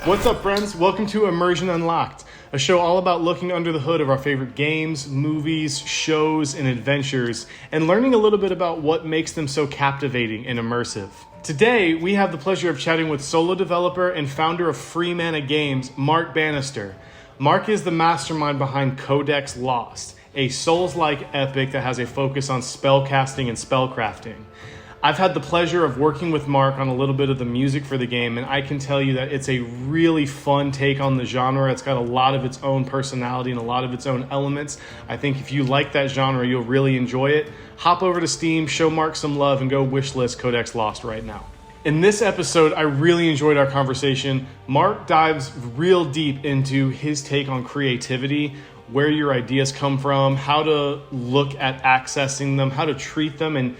What's up, friends? Welcome to Immersion Unlocked, a show all about looking under the hood of our favorite games, movies, shows, and adventures, and learning a little bit about what makes them so captivating and immersive. Today, we have the pleasure of chatting with solo developer and founder of Freemana Games, Mark Bannister. Mark is the mastermind behind Codex Lost, a Souls-like epic that has a focus on spellcasting and spellcrafting. I've had the pleasure of working with Mark on a little bit of the music for the game, and I can tell you that it's a really fun take on the genre. It's got a lot of its own personality and a lot of its own elements. I think if you like that genre, you'll really enjoy it. Hop over to Steam, show Mark some love, and go wishlist Codex Lost right now. In this episode, I really enjoyed our conversation. Mark dives real deep into his take on creativity, where your ideas come from, how to look at accessing them, how to treat them, and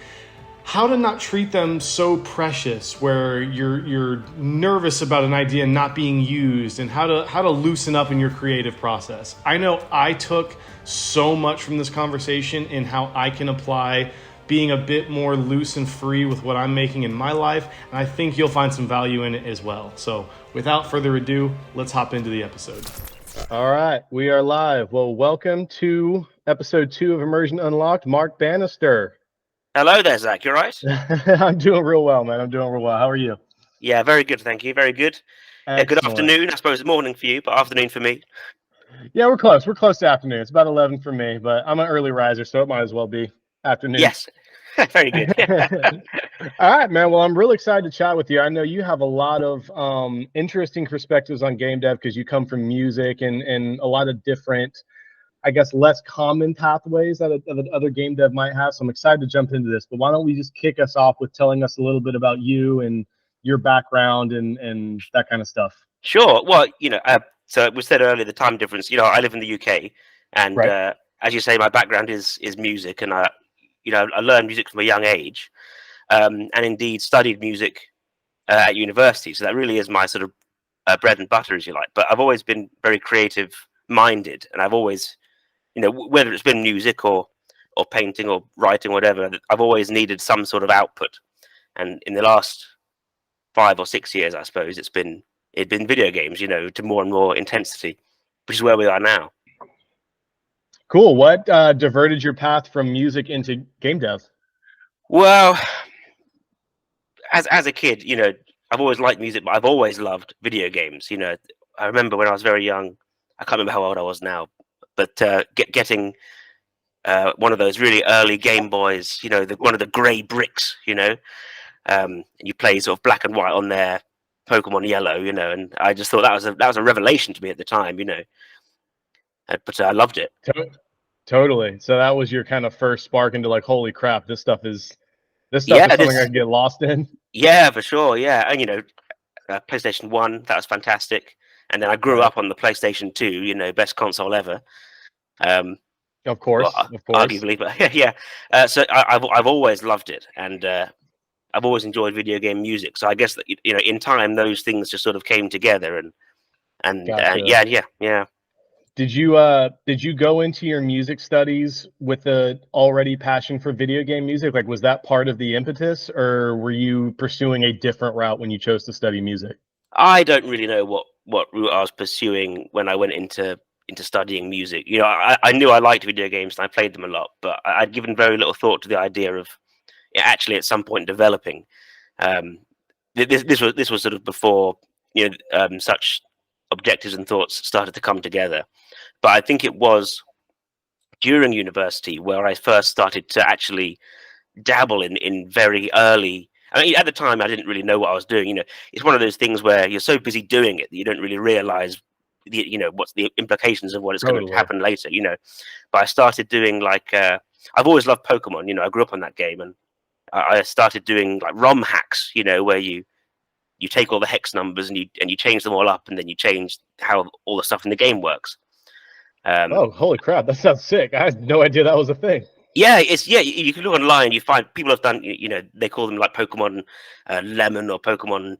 how to not treat them so precious where you're nervous about an idea not being used, and how to loosen up in your creative process. I know I took so much from this conversation in how I can apply being a bit more loose and free with what I'm making in my life, and I think you'll find some value in it as well. So without further ado, let's hop into the episode. All right, we are live. Well, welcome to episode 2 of Immersion Unlocked. Mark Bannister. Hello there, Zach. You all right? I'm doing real well, man. I'm doing real well. How are you? Yeah, very good. Thank you. Very good. Yeah, good afternoon. I suppose it's morning for you, but afternoon for me. Yeah, we're close. We're close to afternoon. It's about 11 for me, but I'm an early riser, so it might as well be afternoon. Yes. Very good. All right, man. Well, I'm really excited to chat with you. I know you have a lot of interesting perspectives on game dev because you come from music and a lot of different, I guess, less common pathways that other game dev might have. So I'm excited to jump into this. But why don't we just kick us off with telling us a little bit about you and your background and that kind of stuff. Sure. Well, so we said earlier the time difference. I live in the UK, and right. As you say, my background is music, and I learned music from a young age, and indeed studied music at university. So that really is my sort of bread and butter, as you like. But I've always been very creative minded, and I've always whether it's been music or painting or writing or whatever, I've always needed some sort of output. And in the last 5 or 6 years, I suppose, it's been video games, to more and more intensity, which is where we are now. Cool. What diverted your path from music into game dev? Well, as a kid, I've always liked music, but I've always loved video games. I remember when I was very young, I can't remember how old I was now, but getting one of those really early Game Boys, one of the grey bricks, and you play sort of black and white on there, Pokemon Yellow, and I just thought that was a revelation to me at the time, but I loved it. Totally. So that was your kind of first spark into like, holy crap, this stuff is something I can get lost in. Yeah, for sure. Yeah, and PlayStation 1, that was fantastic. And then I grew up on the PlayStation 2, best console ever. Of course, arguably, but yeah. So I've always loved it, and I've always enjoyed video game music. So I guess that in time those things just sort of came together, and gotcha. Yeah. Did you go into your music studies with a already passion for video game music? Like, was that part of the impetus, or were you pursuing a different route when you chose to study music? I don't really know what route I was pursuing when I went into studying music. I knew I liked video games and I played them a lot, but I'd given very little thought to the idea of actually at some point developing. This was sort of before such objectives and thoughts started to come together. But I think it was during university where I first started to actually dabble in very early. I mean, at the time, I didn't really know what I was doing. It's one of those things where you're so busy doing it that you don't really realize what's the implications of what is going to happen later. But I started doing I've always loved Pokemon. I grew up on that game, and I started doing like ROM hacks. Where you take all the hex numbers and you change them all up, and then you change how all the stuff in the game works. Oh, holy crap! That sounds sick. I had no idea that was a thing. Yeah, you can look online. You find people have done. They call them like Pokemon Lemon or Pokemon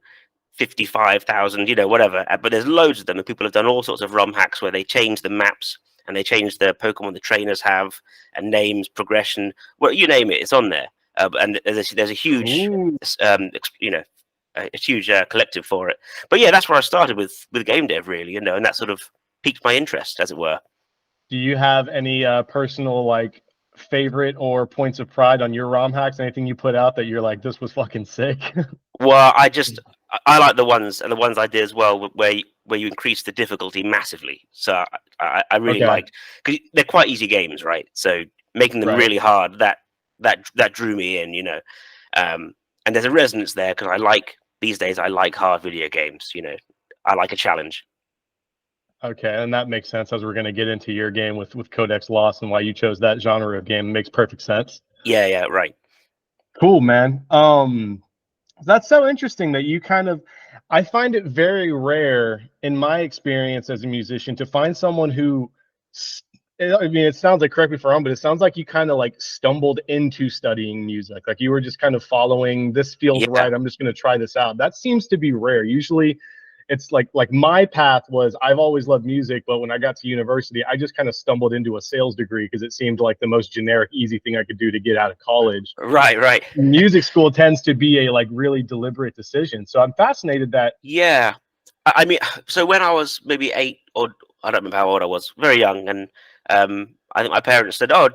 55,000. Whatever. But there's loads of them, and people have done all sorts of ROM hacks where they change the maps and they change the Pokemon the trainers have and names, progression. Well, you name it, it's on there. And there's a huge a huge collective for it. But yeah, that's where I started with game dev, really, you know, and that sort of piqued my interest, as it were. Do you have any personal like favorite or points of pride on your ROM hacks? Anything you put out that you're like, this was fucking sick? Well, I like the ones I did as well, where you increase the difficulty massively. So I really Okay. liked, because they're quite easy games, right? So making them Right. really hard, that drew me in, you know. And there's a resonance there because these days I like hard video games. You know, I like a challenge. Okay, and that makes sense as we're going to get into your game with Codex Lost and why you chose that genre of game. It makes perfect sense. Yeah, right. Cool, man. That's so interesting that you kind of, I find it very rare in my experience as a musician to find someone who, I mean, it sounds like, correct me if I'm wrong, but it sounds like you kind of like stumbled into studying music. Like you were just kind of following, this feels Yeah, right, I'm just going to try this out. That seems to be rare. Usually it's like my path was, I've always loved music, but when I got to university, I just kind of stumbled into a sales degree because it seemed like the most generic, easy thing I could do to get out of college. right. Music school tends to be a like really deliberate decision. So I'm fascinated that. Yeah, I mean, so when I was maybe 8, or I don't remember how old I was, very young, and I think my parents said, "Oh,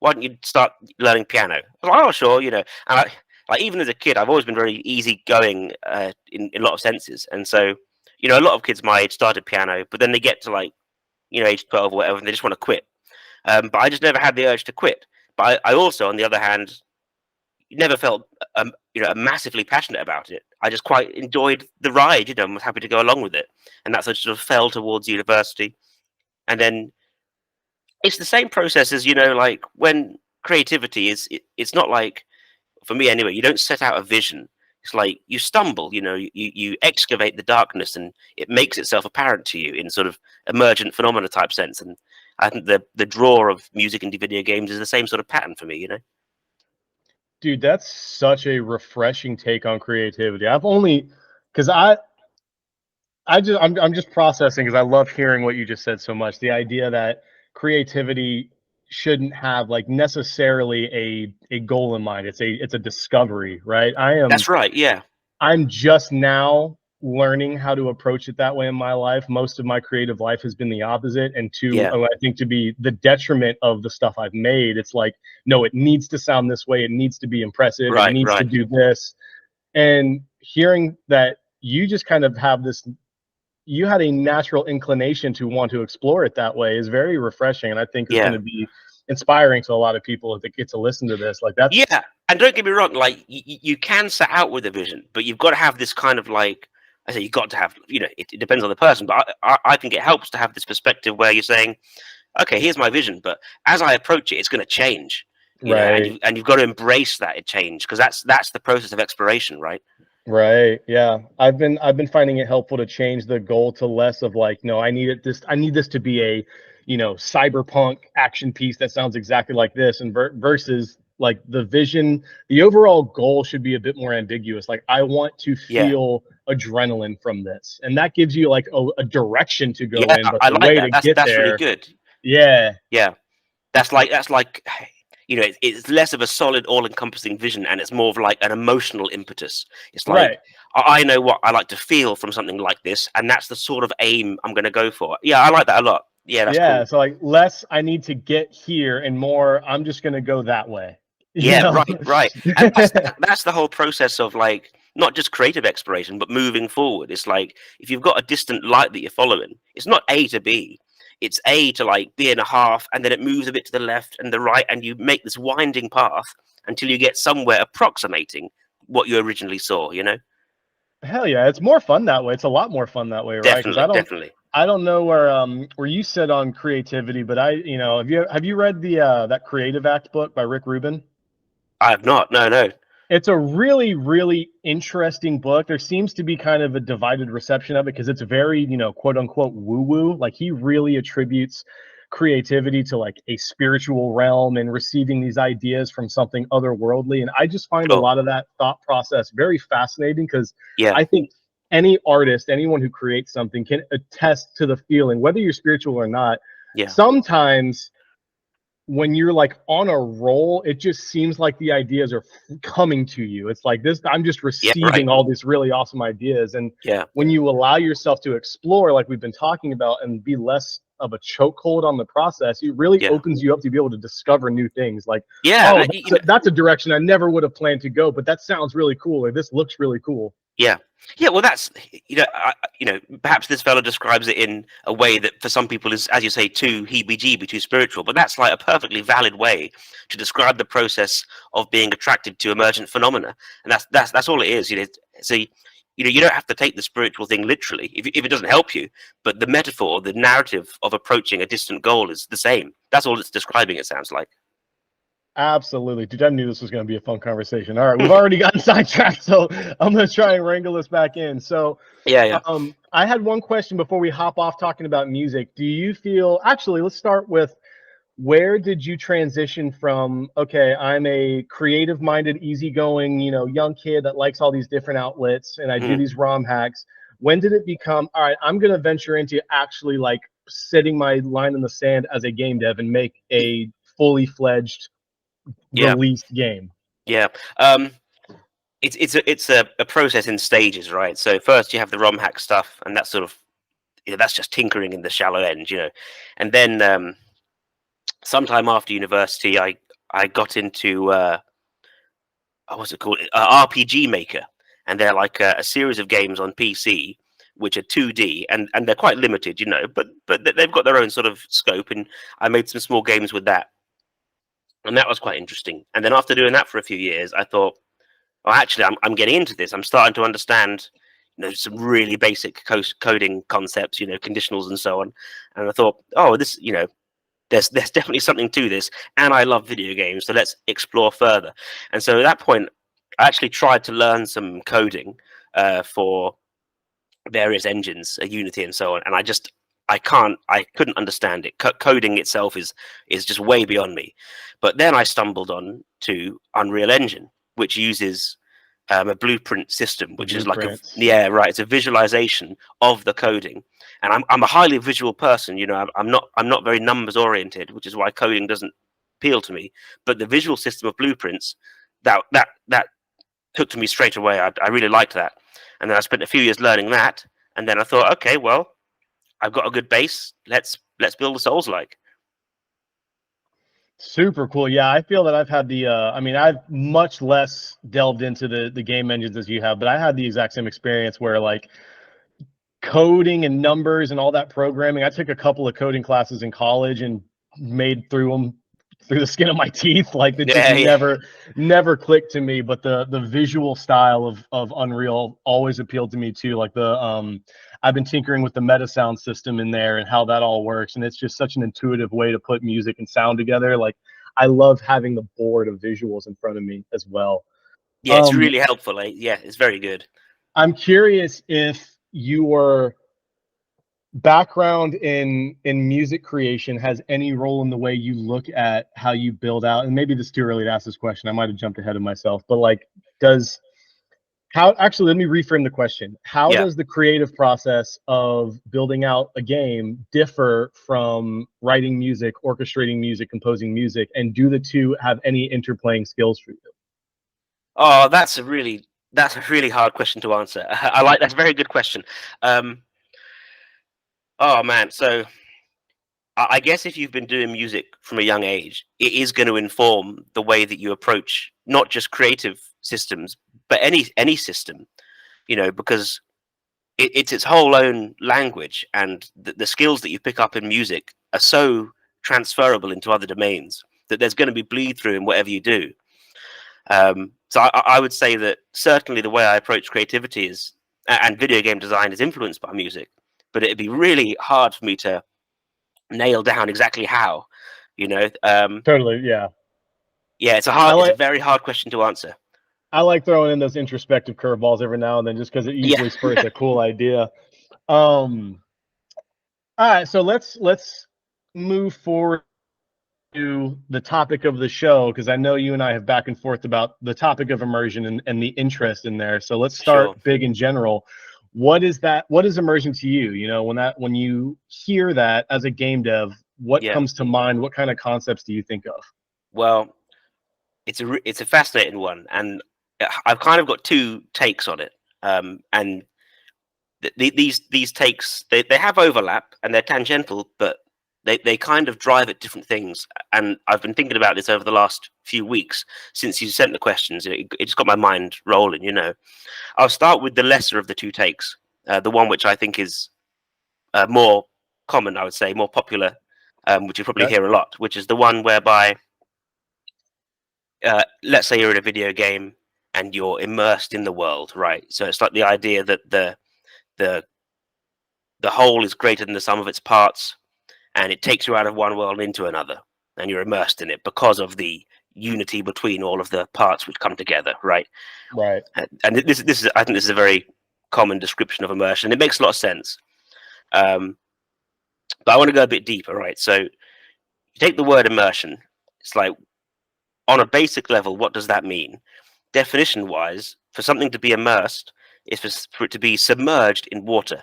why don't you start learning piano?" I was like, "Oh, sure," you know. And like even as a kid, I've always been very easygoing in a lot of senses, and so you know, a lot of kids my age started piano, but then they get to like age 12 or whatever, and they just want to quit. But I just never had the urge to quit. But I also, on the other hand, never felt massively passionate about it. I just quite enjoyed the ride, you know, and was happy to go along with it. And that's sort of fell towards university. And then it's the same process as, you know, like when creativity it's not like, for me anyway, you don't set out a vision. It's like you stumble, you know, you excavate the darkness and it makes itself apparent to you in sort of emergent phenomena type sense. And I think the draw of music and video games is the same sort of pattern for me, you know? Dude, that's such a refreshing take on creativity. I've only, because I'm just processing because I love hearing what you just said so much. The idea that creativity shouldn't have like necessarily a goal in mind. It's a discovery, right? That's right, yeah. I'm just now learning how to approach it that way in my life. Most of my creative life has been the opposite, and Yeah. I think to be the detriment of the stuff I've made. It's like, no, it needs to sound this way. It needs to be impressive. It needs to do this. And hearing that you just kind of have this, you had a natural inclination to want to explore it that way is very refreshing, and I think it's going to be inspiring to a lot of people if they get to listen to this. Like that's and don't get me wrong, like you can set out with a vision, but you've got to have this kind of like, I say, you've got to have, you know, it depends on the person, but I think it helps to have this perspective where you're saying, okay, here's my vision, but as I approach it, it's going to change, you know, and you've got to embrace that it changed, because that's the process of exploration, right? Right. Yeah. I've been finding it helpful to change the goal to less of like, no, I need this to be a, you know, cyberpunk action piece that sounds exactly like this, and versus like the vision, the overall goal should be a bit more ambiguous. Like I want to feel adrenaline from this, and that gives you like a direction to go in, but I the like way that. to get That's there, really good. Yeah. That's like you know, it's less of a solid, all-encompassing vision, and it's more of like an emotional impetus. It's like, I know what I like to feel from something like this, and that's the sort of aim I'm going to go for. Yeah, I like that a lot. Yeah, that's cool. So like less, I need to get here, and more, I'm just going to go that way. Right. And that's the whole process of like, not just creative exploration, but moving forward. It's like, if you've got a distant light that you're following, it's not A to B. It's A to like B and a half, and then it moves a bit to the left and the right, and you make this winding path until you get somewhere approximating what you originally saw, you know? Hell yeah, it's more fun that way. It's a lot more fun that way, right? Definitely. I don't know where you sit on creativity, but have you read the that Creative Act book by Rick Rubin? I have not. No. It's a really, really interesting book. There seems to be kind of a divided reception of it because it's very, you know, quote unquote woo-woo. Like he really attributes creativity to like a spiritual realm and receiving these ideas from something otherworldly. And I just find a lot of that thought process very fascinating because I think any artist, anyone who creates something can attest to the feeling, whether you're spiritual or not. Sometimes when you're like on a roll, it just seems like the ideas are coming to you. It's like this, I'm just Yeah, right. receiving all these really awesome ideas. And Yeah. when you allow yourself to explore, like we've been talking about, and be less of a chokehold on the process, it really Yeah. opens you up to be able to discover new things. Like, Yeah, oh, that's a direction I never would have planned to go, but that sounds really cool, or this looks really cool. Yeah. Yeah, well, that's, perhaps this fellow describes it in a way that for some people is, as you say, too heebie-jeebie, too spiritual, but that's like a perfectly valid way to describe the process of being attracted to emergent phenomena. And that's all it is. So, you don't have to take the spiritual thing literally if it doesn't help you, but the metaphor, the narrative of approaching a distant goal is the same. That's all it's describing, it sounds like. Absolutely. Dude, I knew this was going to be a fun conversation. All right, we've already gotten sidetracked, so I'm going to try and wrangle this back in. So, Yeah. I had one question before we hop off talking about music. Do you feel, actually, let's start with, where did you transition from, okay, I'm a creative-minded, easygoing, young kid that likes all these different outlets, and I do these ROM hacks. When did it become, all right, I'm going to venture into actually like setting my line in the sand as a game dev and make a fully fledged released game? Yeah. It's a process in stages, right? So first you have the ROM hack stuff, and that's sort of, that's just tinkering in the shallow end, and then sometime after university, I got into what's it called, RPG Maker, and they're like a series of games on PC which are 2D, and they're quite limited, but they've got their own sort of scope, and I made some small games with that. And that was quite interesting. And then after doing that for a few years, I thought, oh, actually, I'm getting into this. I'm starting to understand, some really basic coding concepts, conditionals and so on. And I thought, oh, this, there's definitely something to this. And I love video games, so let's explore further. And so at that point, I actually tried to learn some coding for various engines, Unity and so on. And I couldn't understand it. Coding itself is just way beyond me. But then I stumbled on to Unreal Engine, which uses a blueprint system, which is like it's a visualization of the coding. And I'm a highly visual person. I'm not very numbers oriented, which is why coding doesn't appeal to me. But the visual system of blueprints that took to me straight away. I really liked that. And then I spent a few years learning that. And then I thought, okay, well, I've got a good base. Let's build a Souls-like. Super cool. Yeah, I feel that I've had the I've much less delved into the game engines as you have, but I had the exact same experience where like coding and numbers and all that programming. I took a couple of coding classes in college and made through them through the skin of my teeth. Like it just never clicked to me. But the visual style of Unreal always appealed to me too. Like I've been tinkering with the meta sound system in there and how that all works. And it's just such an intuitive way to put music and sound together. Like I love having the board of visuals in front of me as well. Yeah, it's really helpful. Yeah, it's very good. I'm curious if your background in music creation has any role in the way you look at how you build out, and maybe this is too early to ask this question. I might have jumped ahead of myself, but like, let me reframe the question. How does the creative process of building out a game differ from writing music, orchestrating music, composing music, and do the two have any interplaying skills for you? Oh, that's a really hard question to answer. That's a very good question. Oh man, so I guess if you've been doing music from a young age, it is going to inform the way that you approach not just creative systems, but any system, because it's its whole own language, and the skills that you pick up in music are so transferable into other domains that there's going to be bleed through in whatever you do. So I would say that certainly the way I approach creativity and video game design is influenced by music, but it'd be really hard for me to nail down exactly how, Totally, yeah. Yeah, it's a very hard question to answer. I like throwing in those introspective curveballs every now and then, just because it usually spurs a cool idea. All right, so let's move forward to the topic of the show, because I know you and I have back and forth about the topic of immersion and the interest in there. So let's start big in general. What is immersion to you? When you hear that as a game dev, what Yeah. comes to mind? What kind of concepts do you think of? Well, it's a fascinating one, and I've kind of got two takes on it. And these takes, they have overlap and they're tangential, but they kind of drive at different things. And I've been thinking about this over the last few weeks since you sent the questions. It just got my mind rolling, you know. I'll start with the lesser of the two takes, the one which I think is more common, I would say, more popular, which you probably Okay. hear a lot, which is the one whereby, let's say you're in a video game and you're immersed in the world, right? So it's like the idea that the whole is greater than the sum of its parts, and it takes you out of one world and into another, and you're immersed in it because of the unity between all of the parts which come together, right? Right. And this is, I think this is a very common description of immersion. It makes a lot of sense. But I want to go a bit deeper, right? So you take the word immersion. It's like, on a basic level, what does that mean? Definition wise, for something to be immersed is for it to be submerged in water.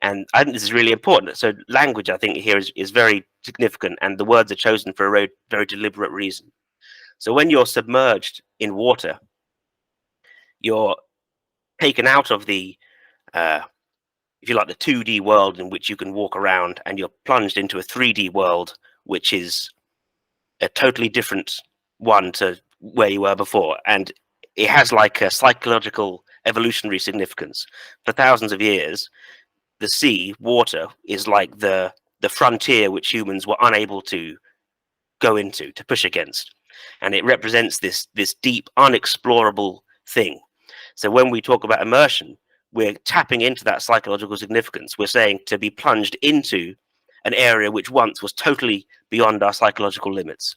And I think this is really important. So language, I think, here is very significant, and the words are chosen for a very, very deliberate reason. So when you're submerged in water, you're taken out of the, if you like, the 2D world in which you can walk around, and you're plunged into a 3D world, which is a totally different one to where you were before. And it has like a psychological evolutionary significance. For thousands of years, the sea, water, is like the frontier which humans were unable to go into, to push against. And it represents this deep, unexplorable thing. So when we talk about immersion, we're tapping into that psychological significance. We're saying to be plunged into an area which once was totally beyond our psychological limits.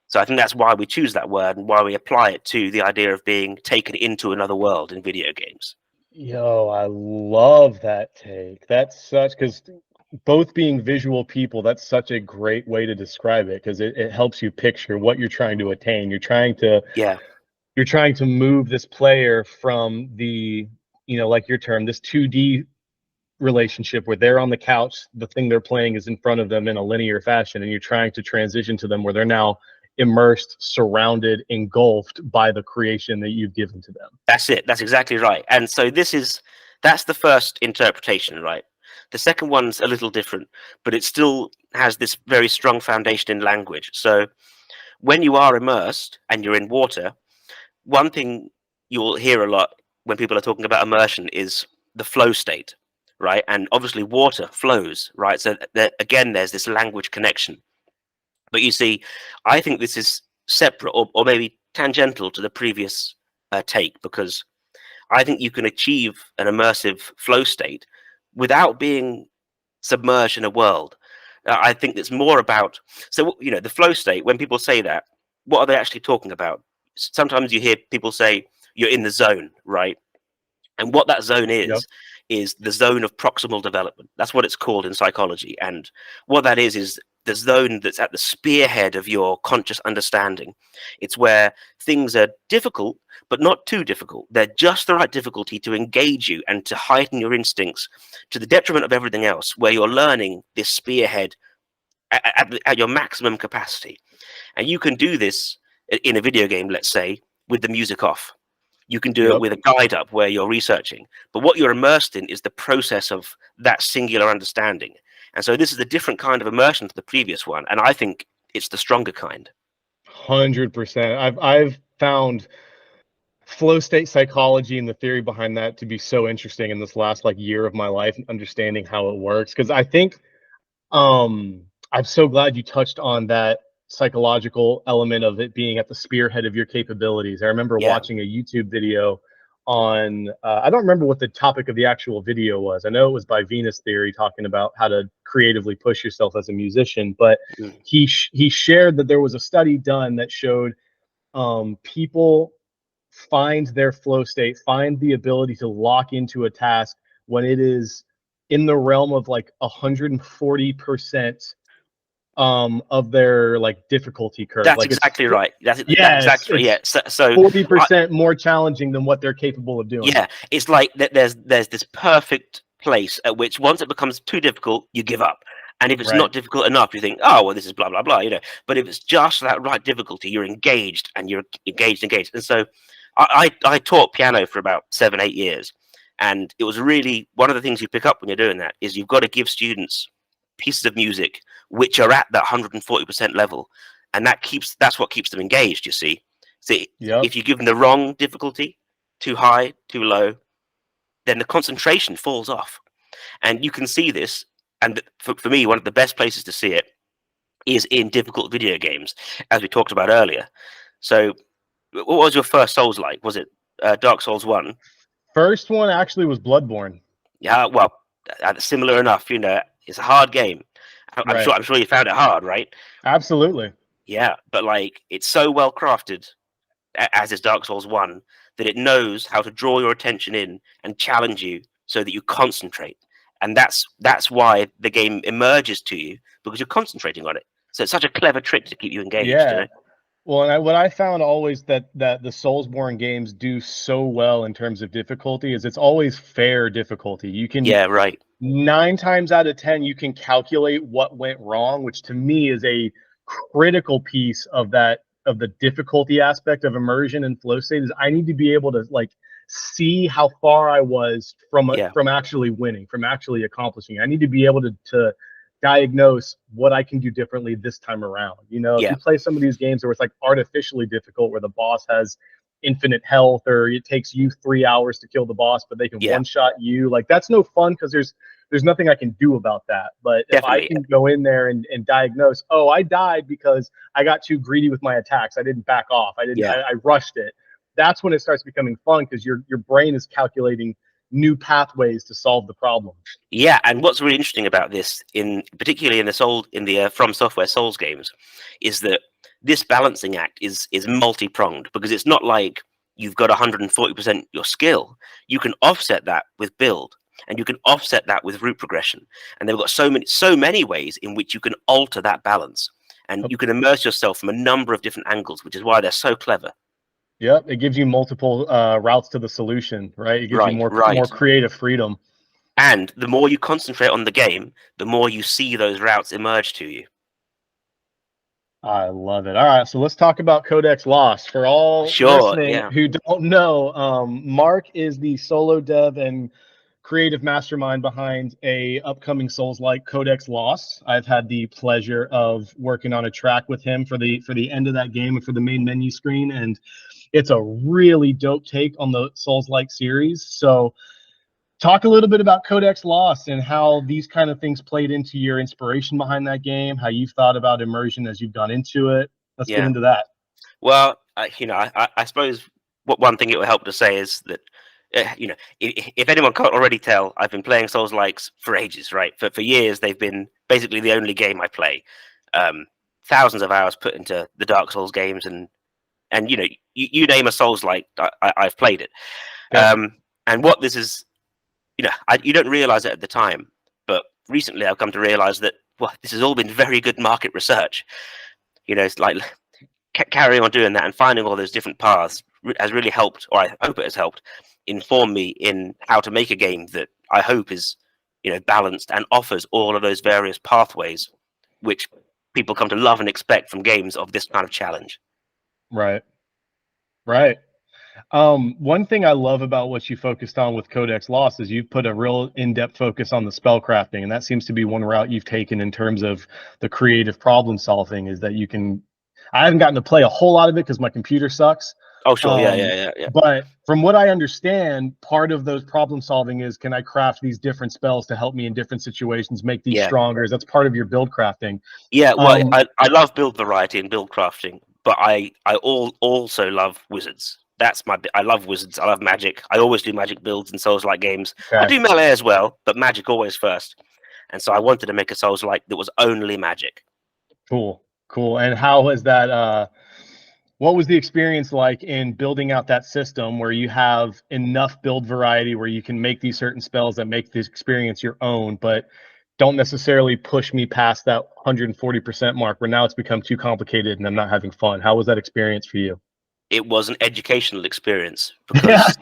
So I think that's why we choose that word and why we apply it to the idea of being taken into another world in video games. Yo, I love that take. That's such, because both being visual people, that's such a great way to describe it, because it helps you picture what you're trying to attain. You're trying to move this player from the, like your term, this 2D relationship where they're on the couch, the thing they're playing is in front of them in a linear fashion, and you're trying to transition to them where they're now immersed, surrounded, engulfed by the creation that you've given to them. That's it. That's exactly right. And so that's the first interpretation, right? The second one's a little different, but it still has this very strong foundation in language. So when you are immersed and you're in water, one thing you'll hear a lot when people are talking about immersion is the flow state, right? And obviously water flows, right? So again, there's this language connection. But you see, I think this is separate or maybe tangential to the previous take, because I think you can achieve an immersive flow state without being submerged in a world. I think it's more about, so, the flow state, when people say that, what are they actually talking about? Sometimes you hear people say you're in the zone, right? And what that zone is the zone of proximal development. That's what it's called in psychology. And what that is the zone that's at the spearhead of your conscious understanding. It's where things are difficult, but not too difficult. They're just the right difficulty to engage you and to heighten your instincts to the detriment of everything else, where you're learning this spearhead at your maximum capacity. And you can do this in a video game, let's say, with the music off. You can do it with a guide up where you're researching. But what you're immersed in is the process of that singular understanding. And so this is a different kind of immersion to the previous one. And I think it's the stronger kind. 100%. I've found flow state psychology and the theory behind that to be so interesting in this last year of my life, understanding how it works. Because I think I'm so glad you touched on that psychological element of it being at the spearhead of your capabilities. I remember watching a YouTube video on I don't remember what the topic of the actual video was. I know it was by Venus Theory, talking about how to creatively push yourself as a musician, but he shared that there was a study done that showed people find their flow state, find the ability to lock into a task when it is in the realm of 140% of their difficulty curve. That's exactly right. That's exactly, yeah. So 40% more challenging than what they're capable of doing. Yeah, it's like there's this perfect place at which once it becomes too difficult, you give up. And if it's Right. not difficult enough, you think, oh, well, this is blah, blah, blah, you know. But if it's just that right difficulty, you're engaged and you're engaged. And so I taught piano for about 7-8 years. And it was really one of the things you pick up when you're doing that is you've got to give students pieces of music which are at that 140% level. And that's what keeps them engaged, you see. So Yep. if you give them the wrong difficulty, too high, too low, then the concentration falls off. And you can see this. And for me, one of the best places to see it is in difficult video games, as we talked about earlier. So what was your first Souls like? Was it Dark Souls 1? First one actually was Bloodborne. Yeah, well, similar enough. You know, it's a hard game. I'm Right. sure you found it hard, right? Absolutely. Yeah, but like it's so well crafted, as is Dark Souls 1, that it knows how to draw your attention in and challenge you so that you concentrate. And that's why the game emerges to you, because you're concentrating on it. So it's such a clever trick to keep you engaged. Yeah. You know? Well, and what I found always that the Soulsborne games do so well in terms of difficulty is it's always fair difficulty. You can Yeah, right. 9 times out of 10 you can calculate what went wrong, which to me is a critical piece of the difficulty aspect of immersion and flow state. Is I need to be able to like see how far I was from actually winning, from actually accomplishing. I need to be able to diagnose what I can do differently this time around. You know, if you play some of these games where it's like artificially difficult, where the boss has infinite health, or it takes you 3 hours to kill the boss, but they can one shot you, like that's no fun because there's nothing I can do about that. But Definitely. if I can go in there and diagnose, oh, I died because I got too greedy with my attacks. I didn't back off. I rushed it. That's when it starts becoming fun because your brain is calculating new pathways to solve the problem. Yeah, and what's really interesting about this, particularly in the From Software Souls games, is that this balancing act is multi-pronged, because it's not like you've got 140% your skill. You can offset that with build, and you can offset that with route progression, and they've got so many ways in which you can alter that balance, and you can immerse yourself from a number of different angles, which is why they're so clever. Yep, it gives you multiple routes to the solution, right? It gives you more creative freedom. And the more you concentrate on the game, the more you see those routes emerge to you. I love it. All right, so let's talk about Codex Lost. For all listening who don't know, Mark is the solo dev and creative mastermind behind a upcoming Souls-like Codex Lost. I've had the pleasure of working on a track with him for the end of that game and for the main menu screen, and it's a really dope take on the Souls-like series. So talk a little bit about Codex Lost and how these kind of things played into your inspiration behind that game, how you've thought about immersion as you've gone into it. Let's get into that. Well, I suppose one thing it will help to say is that, if anyone can't already tell, I've been playing Souls-likes for ages, right? For years, they've been basically the only game I play. Thousands of hours put into the Dark Souls games, and you name a Souls-like, I've played it. Yeah. And what this is, you don't realize it at the time, but recently I've come to realize that, well, this has all been very good market research. It's like carrying on doing that and finding all those different paths has really helped, or I hope it has helped, inform me in how to make a game that I hope is, balanced and offers all of those various pathways, which people come to love and expect from games of this kind of challenge. Right. Right. One thing I love about what you focused on with Codex Lost is you've put a real in-depth focus on the spell crafting, and that seems to be one route you've taken in terms of the creative problem solving, is that you can, I haven't gotten to play a whole lot of it because my computer sucks. Oh, sure. Yeah. But from what I understand, part of those problem solving is, can I craft these different spells to help me in different situations, make these stronger? That's part of your build crafting. Yeah, well, I love build variety and build crafting, but I also love wizards. I love wizards. I love magic. I always do magic builds in Souls-like games. Okay. I do melee as well, but magic always first. And so I wanted to make a Souls-like that was only magic. Cool. And how was that? What was the experience like in building out that system where you have enough build variety where you can make these certain spells that make this experience your own, but don't necessarily push me past that 140% mark where now it's become too complicated and I'm not having fun? How was that experience for you? It was an educational experience, because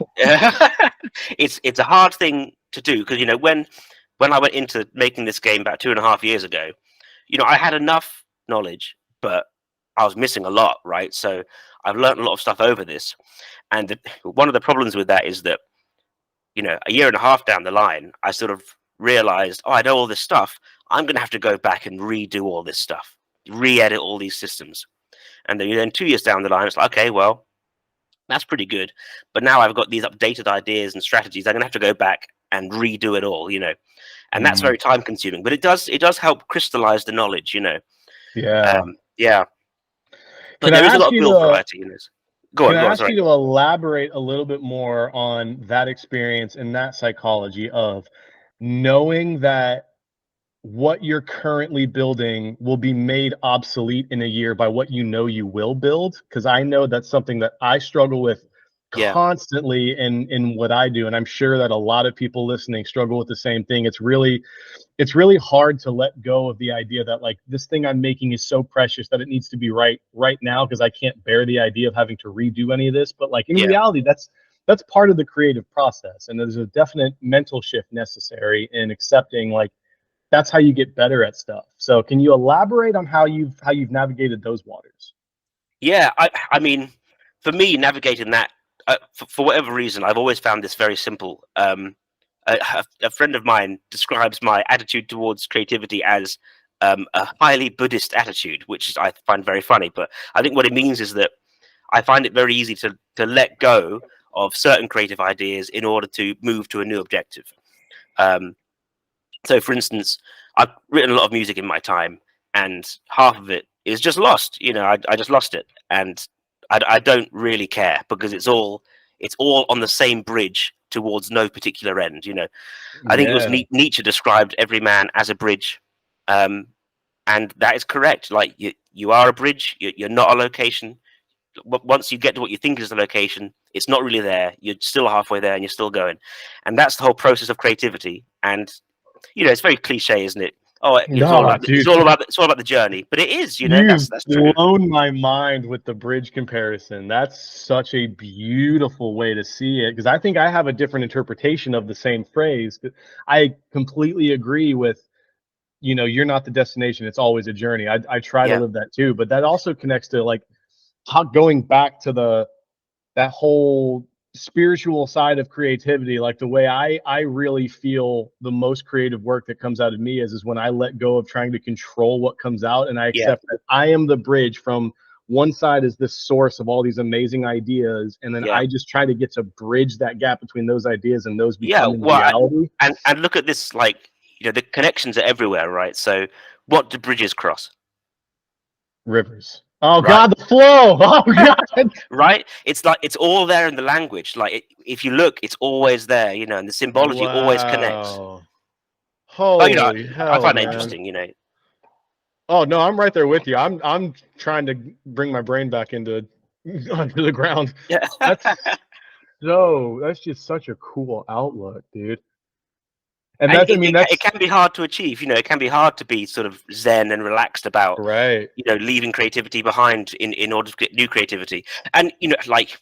it's a hard thing to do, because when when I went into making this game about 2.5 years ago, I had enough knowledge, but I was missing a lot, right? So I've learned a lot of stuff over this. And one of the problems with that is that, a year and a half down the line, I sort of realized, I know all this stuff. I'm going to have to go back and redo all this stuff, re-edit all these systems. And then 2 years down the line, it's like, okay, well, that's pretty good. But now I've got these updated ideas and strategies. I'm going to have to go back and redo it all, and that's very time consuming. But it does help crystallize the knowledge, Yeah. Yeah. But Can there I is a ask lot of you build to variety in this. Go can I on, ask sorry. you to elaborate a little bit more on that experience and that psychology of knowing that what you're currently building will be made obsolete in a year by what you will build? Because I know that's something that I struggle with Yeah, constantly in what I do, and I'm sure that a lot of people listening struggle with the same thing. It's really hard to let go of the idea that like this thing I'm making is so precious that it needs to be right now, because I can't bear the idea of having to redo any of this. But like in yeah. reality, that's part of the creative process, and there's a definite mental shift necessary in accepting like that's how you get better at stuff. So can you elaborate on how you've navigated those waters? Yeah, I mean, for me, navigating that, for whatever reason, I've always found this very simple. A friend of mine describes my attitude towards creativity as a highly Buddhist attitude, which I find very funny. But I think what it means is that I find it very easy to let go of certain creative ideas in order to move to a new objective. Um, so, for instance, I've written a lot of music in my time, and half of it is just lost. I just lost it, and I don't really care because it's all on the same bridge towards no particular end. I think it was Yeah. Nietzsche described every man as a bridge, um, and that is correct. Like you are a bridge. You're not a location. Once you get to what you think is the location, it's not really there. You're still halfway there, and you're still going, and that's the whole process of creativity. And it's very cliche, isn't it? Oh, it's all No, about dude, it's all about the journey. But it is, you've that's true. blown my mind with the bridge comparison. That's such a beautiful way to see it, because I think I have a different interpretation of the same phrase. I completely agree with, you're not the destination, it's always a journey. I try to Yeah, live that too, but that also connects to like how going back to that whole spiritual side of creativity. Like the way I really feel the most creative work that comes out of me is when I let go of trying to control what comes out, and I yeah, accept that I am the bridge from one side is this source of all these amazing ideas, and then yeah, I just try to get to bridge that gap between those ideas and those yeah. becoming Well, reality. and look at this. Like the connections are everywhere, right? So, what do bridges cross? Rivers. Oh Right, God, the flow. Oh God. right. It's like it's all there in the language. Like if you look, it's always there. And the symbology always connects. Wow. But Holy I hell, find that man. interesting. Oh no, I'm right there with you. I'm trying to bring my brain back into onto the ground. Yeah. That's that's just such a cool outlook, dude. And And that's, I mean, it that's can be hard to achieve. It can be hard to be sort of zen and relaxed about, right. leaving creativity behind in order to get new creativity. And, like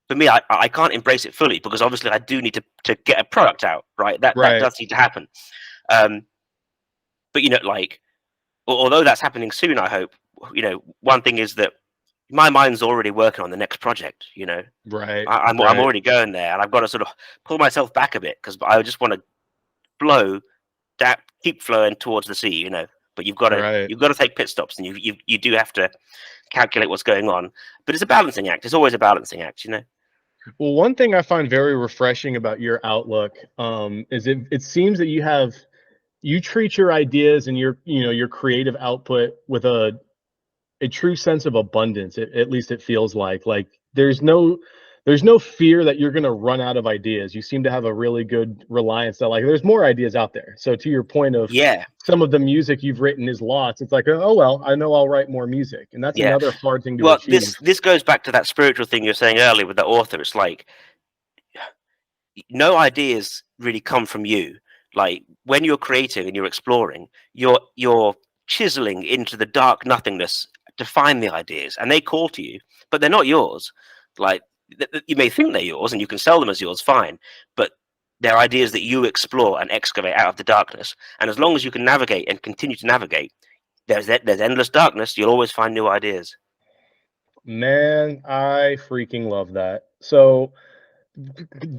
for me, I can't embrace it fully because obviously I do need to get a product out, right? That Right. does need to happen. Um, but, like, although that's happening soon, I hope, one thing is that my mind's already working on the next project, Right. I'm Right. already going there and I've got to sort of pull myself back a bit because I just want to flow that keep flowing towards the sea, but Right. you've got to take pit stops and you do have to calculate what's going on. But it's a balancing act. It's always a balancing act. Well, one thing I find very refreshing about your outlook is it seems that you treat your ideas and your creative output with a true sense of abundance. At least it feels like there's no fear that you're going to run out of ideas. You seem to have a really good reliance that like there's more ideas out there. So to your point of Yeah, some of the music you've written is lots, it's like, oh well, I know I'll write more music, and that's yeah. another hard thing to Well, achieve. this goes back to that spiritual thing you're saying earlier with the author. It's like no ideas really come from you. Like when you're creating and you're exploring, you're chiseling into the dark nothingness to find the ideas, and they call to you, but they're not yours. Like you may think they're yours, and you can sell them as yours, fine, but They're ideas that you explore and excavate out of the darkness. And as long as you can navigate and continue to navigate, there's endless darkness. You'll always find new ideas. Man, I freaking love that. So,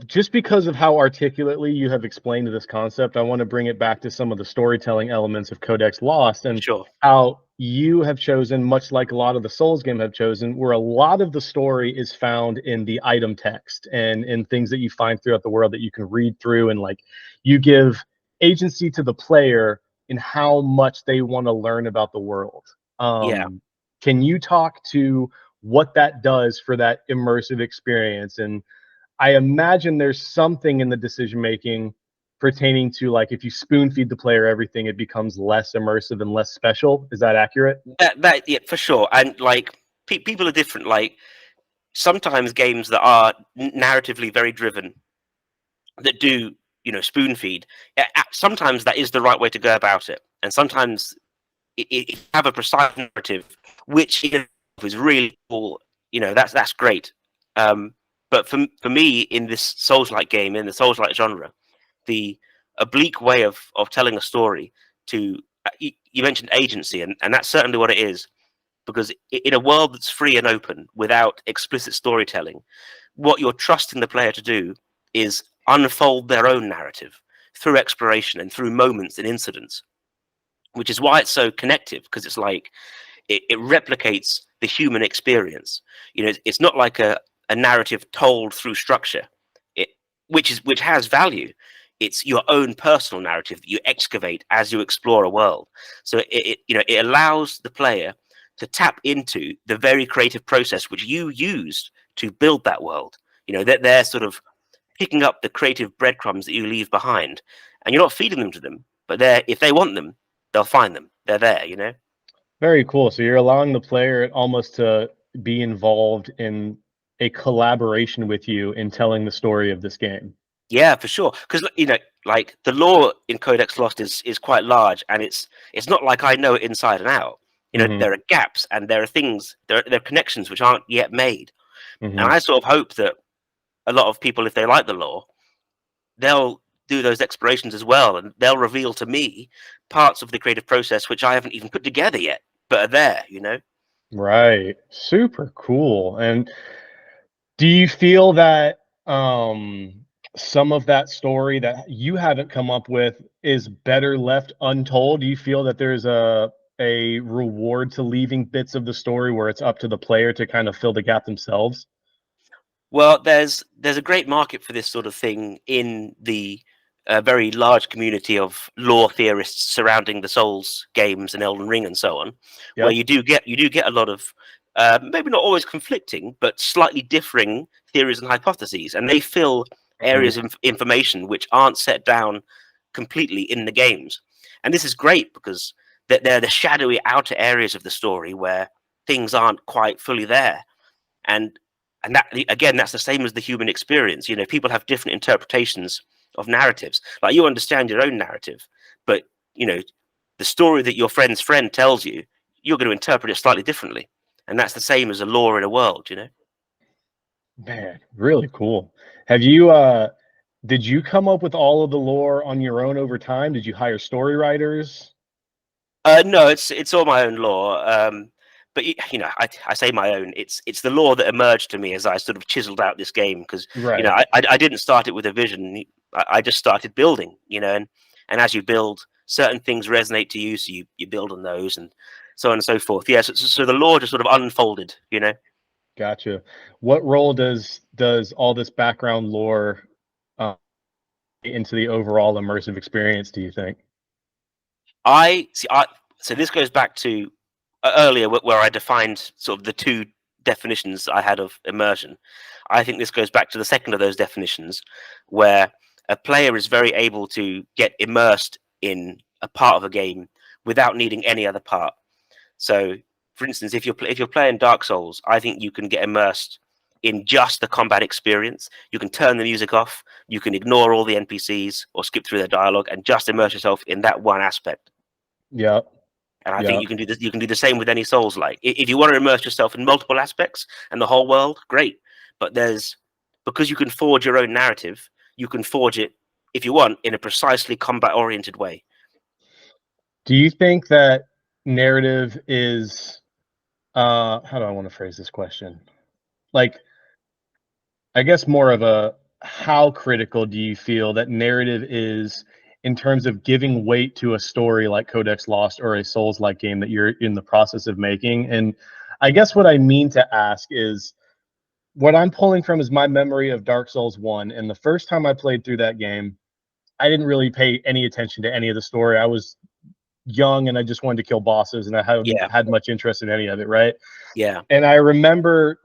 just because of how articulately you have explained this concept, I want to bring it back to some of the storytelling elements of Codex Lost and Sure. how you have chosen, much like a lot of the Souls game have chosen, where a lot of the story is found in the item text and in things that you find throughout the world that you can read through, and like you give agency to the player in how much they want to learn about the world. Yeah. Can you talk to what that does for that immersive experience? And I imagine there's something in the decision making pertaining to, like, if you spoon feed the player everything, it becomes less immersive and less special. Is that accurate? That yeah, for sure. And like people are different. Like sometimes games that are narratively very driven, that do spoon feed. Sometimes that is the right way to go about it, and sometimes it have a precise narrative, which is really cool. That's great. But for me, in this Souls-like game, in the Souls-like genre, the oblique way of telling a story you mentioned agency, and that's certainly what it is, because in a world that's free and open without explicit storytelling, what you're trusting the player to do is unfold their own narrative through exploration and through moments and incidents, which is why it's so connective, because it's like it replicates the human experience. It's not like a narrative told through structure, which has value. It's your own personal narrative that you excavate as you explore a world. So it allows the player to tap into the very creative process which you used to build that world. That they're sort of picking up the creative breadcrumbs that you leave behind, and you're not feeding them to them, but if they want them, they'll find them. They're there. Very cool. So you're allowing the player almost to be involved in a collaboration with you in telling the story of this game. Yeah, for sure. Because like the lore in Codex Lost is quite large, and it's not like I know it inside and out. There are gaps, and there are things, there are connections which aren't yet made. And I sort of hope that a lot of people, if they like the lore, they'll do those explorations as well, and they'll reveal to me parts of the creative process which I haven't even put together yet, but are there. Right. Super cool. And do you feel that some of that story that you haven't come up with is better left untold? Do you feel that there's a reward to leaving bits of the story where it's up to the player to kind of fill the gap themselves? Well, there's a great market for this sort of thing in the very large community of lore theorists surrounding the Souls games and Elden Ring and so on, Yep. where you do get a lot of maybe not always conflicting, but slightly differing theories and hypotheses, and they fill areas of information which aren't set down completely in the games. And this is great because they're the shadowy outer areas of the story where things aren't quite fully there. And that, again, that's the same as the human experience. People have different interpretations of narratives. Like, you understand your own narrative, but the story that your friend's friend tells you, you're going to interpret it slightly differently. And that's the same as a lore in a world. Man, really cool. Have you did you come up with all of the lore on your own over time? Did you hire story writers? No, it's all my own lore. But I say my own. It's the lore that emerged to me as I sort of chiseled out this game, because Right. I didn't start it with a vision. I just started building. And as you build, certain things resonate to you, so you build on those, and so on and so forth. Yeah, so the lore just sort of unfolded. Gotcha. What role does all this background lore into the overall immersive experience, do you think? So this goes back to earlier where I defined sort of the two definitions I had of immersion. I think this goes back to the second of those definitions, where a player is very able to get immersed in a part of a game without needing any other part. So, for instance, if you're playing Dark Souls, I think you can get immersed in just the combat experience. You can turn the music off, you can ignore all the NPCs or skip through their dialogue, and just immerse yourself in that one aspect. Yeah. And I think you can do this. You can do the same with any Souls. Like, if you want to immerse yourself in multiple aspects and the whole world, great. But because you can forge your own narrative, you can forge it if you want, in a precisely combat-oriented way. Do you think that narrative is how do I want to phrase this question? Like, I guess more of a, how critical do you feel that narrative is in terms of giving weight to a story like Codex Lost or a Souls-like game that you're in the process of making? And I guess what I mean to ask is, what I'm pulling from is my memory of Dark Souls 1. And the first time I played through that game, I didn't really pay any attention to any of the story. I was young and I just wanted to kill bosses, and I hadn't Yeah. had much interest in any of it, right? Yeah. And I remember,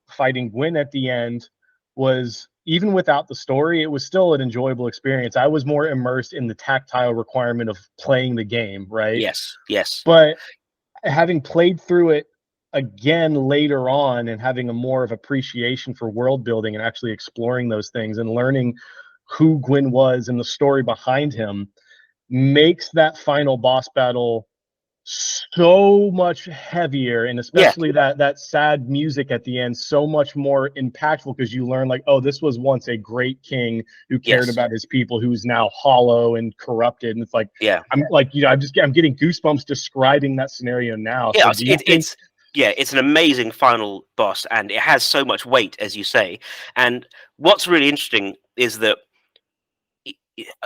fighting Gwyn at the end was, even without the story, it was still an enjoyable experience. I was more immersed in the tactile requirement of playing the game, right? Yes. Yes. But having played through it again later on and having a more of appreciation for world building and actually exploring those things and learning who Gwyn was and the story behind him, makes that final boss battle so much heavier, and especially that sad music at the end so much more impactful, because you learn, like, oh, this was once a great king who cared about his people, who's now hollow and corrupted. And it's like, I'm like, I'm getting goosebumps describing that scenario now. Yeah, So it's an amazing final boss, and it has so much weight, as you say. And what's really interesting is that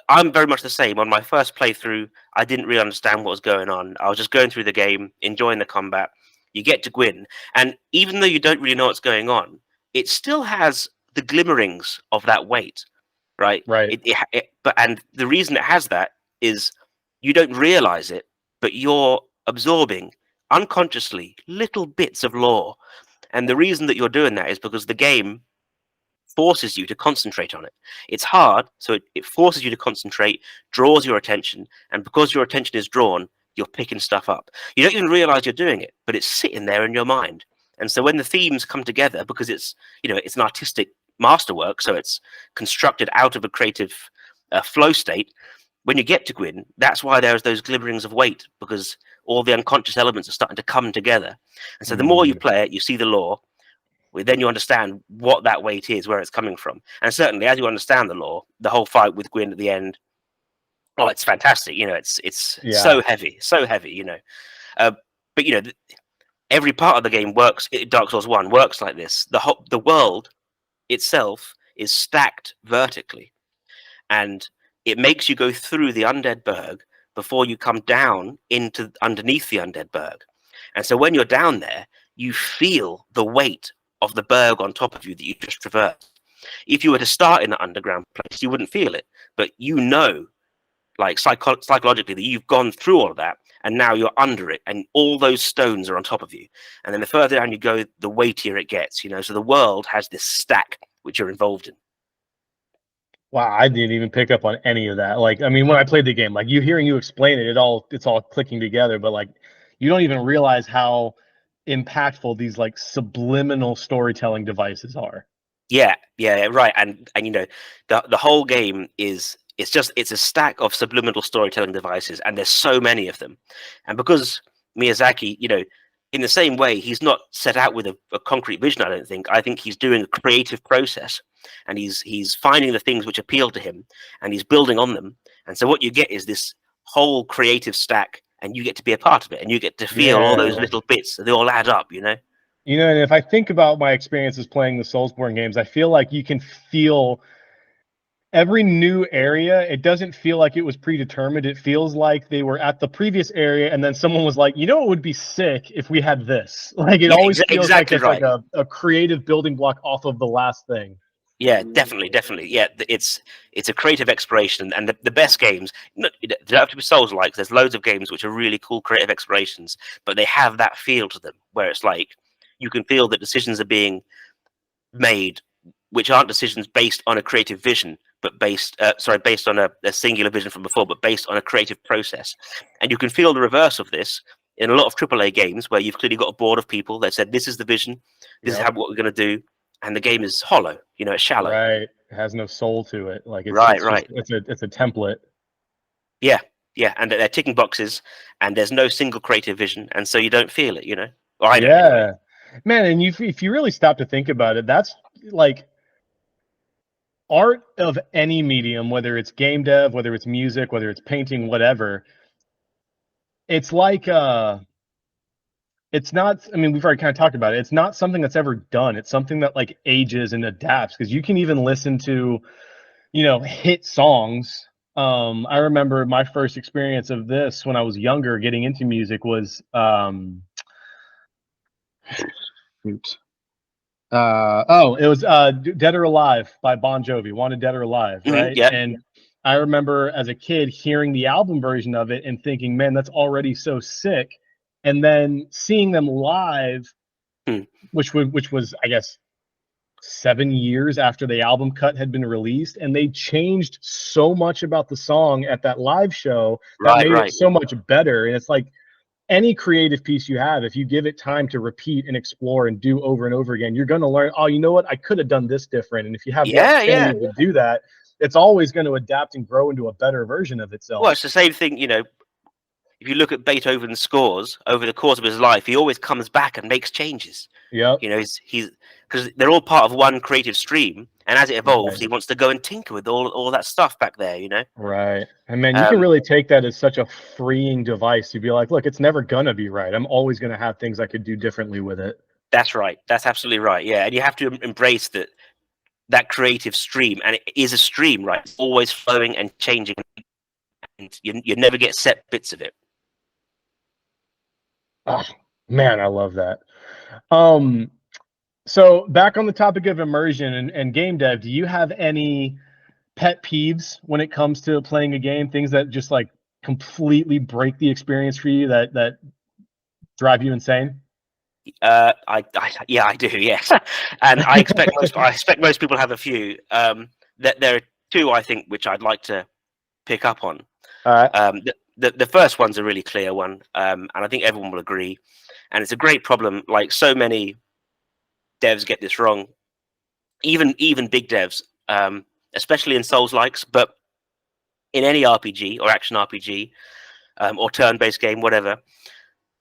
I'm very much the same. On my first playthrough, I didn't really understand what was going on. I was just going through the game, enjoying the combat. You get to Gwyn, and even though you don't really know what's going on, it still has the glimmerings of that weight, right? Right. And the reason it has that is you don't realize it, but you're absorbing unconsciously little bits of lore. And the reason that you're doing that is because the game forces you to concentrate on it. It's hard, so it forces you to concentrate, draws your attention, and because your attention is drawn, you're picking stuff up. You don't even realize you're doing it, but it's sitting there in your mind. And so when the themes come together, because it's an artistic masterwork, so it's constructed out of a creative flow state, when you get to Gwyn, that's why there's those glimmerings of weight, because all the unconscious elements are starting to come together. And so the more you play it, you see the lore, then you understand what that weight is, where it's coming from. And certainly, as you understand the lore, the whole fight with Gwyn at the end, it's fantastic. It's so heavy, but every part of the game works. Dark Souls 1 works like this. The world itself is stacked vertically, and it makes you go through the undead berg before you come down into underneath the undead berg. And so when you're down there, you feel the weight of the berg on top of you that you just traversed. If you were to start in an underground place, you wouldn't feel it, but like psychologically, that you've gone through all of that, and now you're under it, and all those stones are on top of you. And then the further down you go, the weightier it gets. So the world has this stack which you're involved in. Wow, I didn't even pick up on any of that. Like, I mean, when I played the game, like, hearing you explain it, it's all clicking together. But like, you don't even realize how impactful these like subliminal storytelling devices are. Yeah, right. And the whole game it's a stack of subliminal storytelling devices, and there's so many of them. And because Miyazaki, in the same way, he's not set out with a concrete vision, I don't think. I think he's doing a creative process, and he's finding the things which appeal to him, and he's building on them. And so what you get is this whole creative stack, and you get to be a part of it, and you get to feel all those little bits. They all add up, and if I think about my experiences playing the Soulsborne games, I feel like you can feel every new area. It doesn't feel like it was predetermined. It feels like they were at the previous area, and then someone was like, it would be sick if we had this. Like, it always feels exactly like it's right. like a creative building block off of the last thing. Yeah, definitely. Yeah, it's a creative exploration, and the best games, they don't have to be Souls-like. There's loads of games which are really cool creative explorations, but they have that feel to them, where it's like you can feel that decisions are being made, which aren't decisions based on a creative vision, but based on a singular vision from before, but based on a creative process. And you can feel the reverse of this in a lot of AAA games, where you've clearly got a board of people that said, this is the vision, this is what we're going to do, and the game is hollow, it's shallow. Right, it has no soul to it. Like, it's a template. Yeah, and they're ticking boxes, and there's no single creative vision, and so you don't feel it, Or I don't. Yeah, anyway. Man, and if you really stop to think about it, that's like, art of any medium, whether it's game dev, whether it's music, whether it's painting, whatever, it's like it's not, I mean, we've already kind of talked about it. It's not something that's ever done. It's something that like ages and adapts, because you can even listen to, you know, hit songs. I remember my first experience of this when I was younger, getting into music was oops. It was Dead or Alive by Bon Jovi, Wanted Dead or Alive, right? Yeah. And I remember as a kid hearing the album version of it and thinking, man, that's already so sick. And then seeing them live, which was, I guess, 7 years after the album cut had been released, and they changed so much about the song at that live show that made it so much better. And it's like any creative piece you have, if you give it time to repeat and explore and do over and over again, you're going to learn, oh, you know what, I could have done this different. And if you have the opportunity to do that, it's always going to adapt and grow into a better version of itself. Well, it's the same thing, you know. If you look at Beethoven's scores over the course of his life, he always comes back and makes changes. Yeah, you know, he's because they're all part of one creative stream, and as it evolves, he wants to go and tinker with all that stuff back there. You know, right? And man, you can really take that as such a freeing device to be like, look, it's never gonna be right. I'm always gonna have things I could do differently with it. That's right. That's absolutely right. Yeah, and you have to embrace that creative stream, and it is a stream, right? It's always flowing and changing, and you never get set bits of it. Oh, man, I love that. So back on the topic of immersion and game dev, do you have any pet peeves when it comes to playing a game? Things that just like completely break the experience for you, that drive you insane? I do, yes, and I expect most people have a few. There are two, I think, which I'd like to pick up on. All right. The first one's a really clear one, and I think everyone will agree. And it's a great problem. Like, so many devs get this wrong, even big devs, especially in Souls-likes, but in any RPG or action RPG or turn-based game, whatever.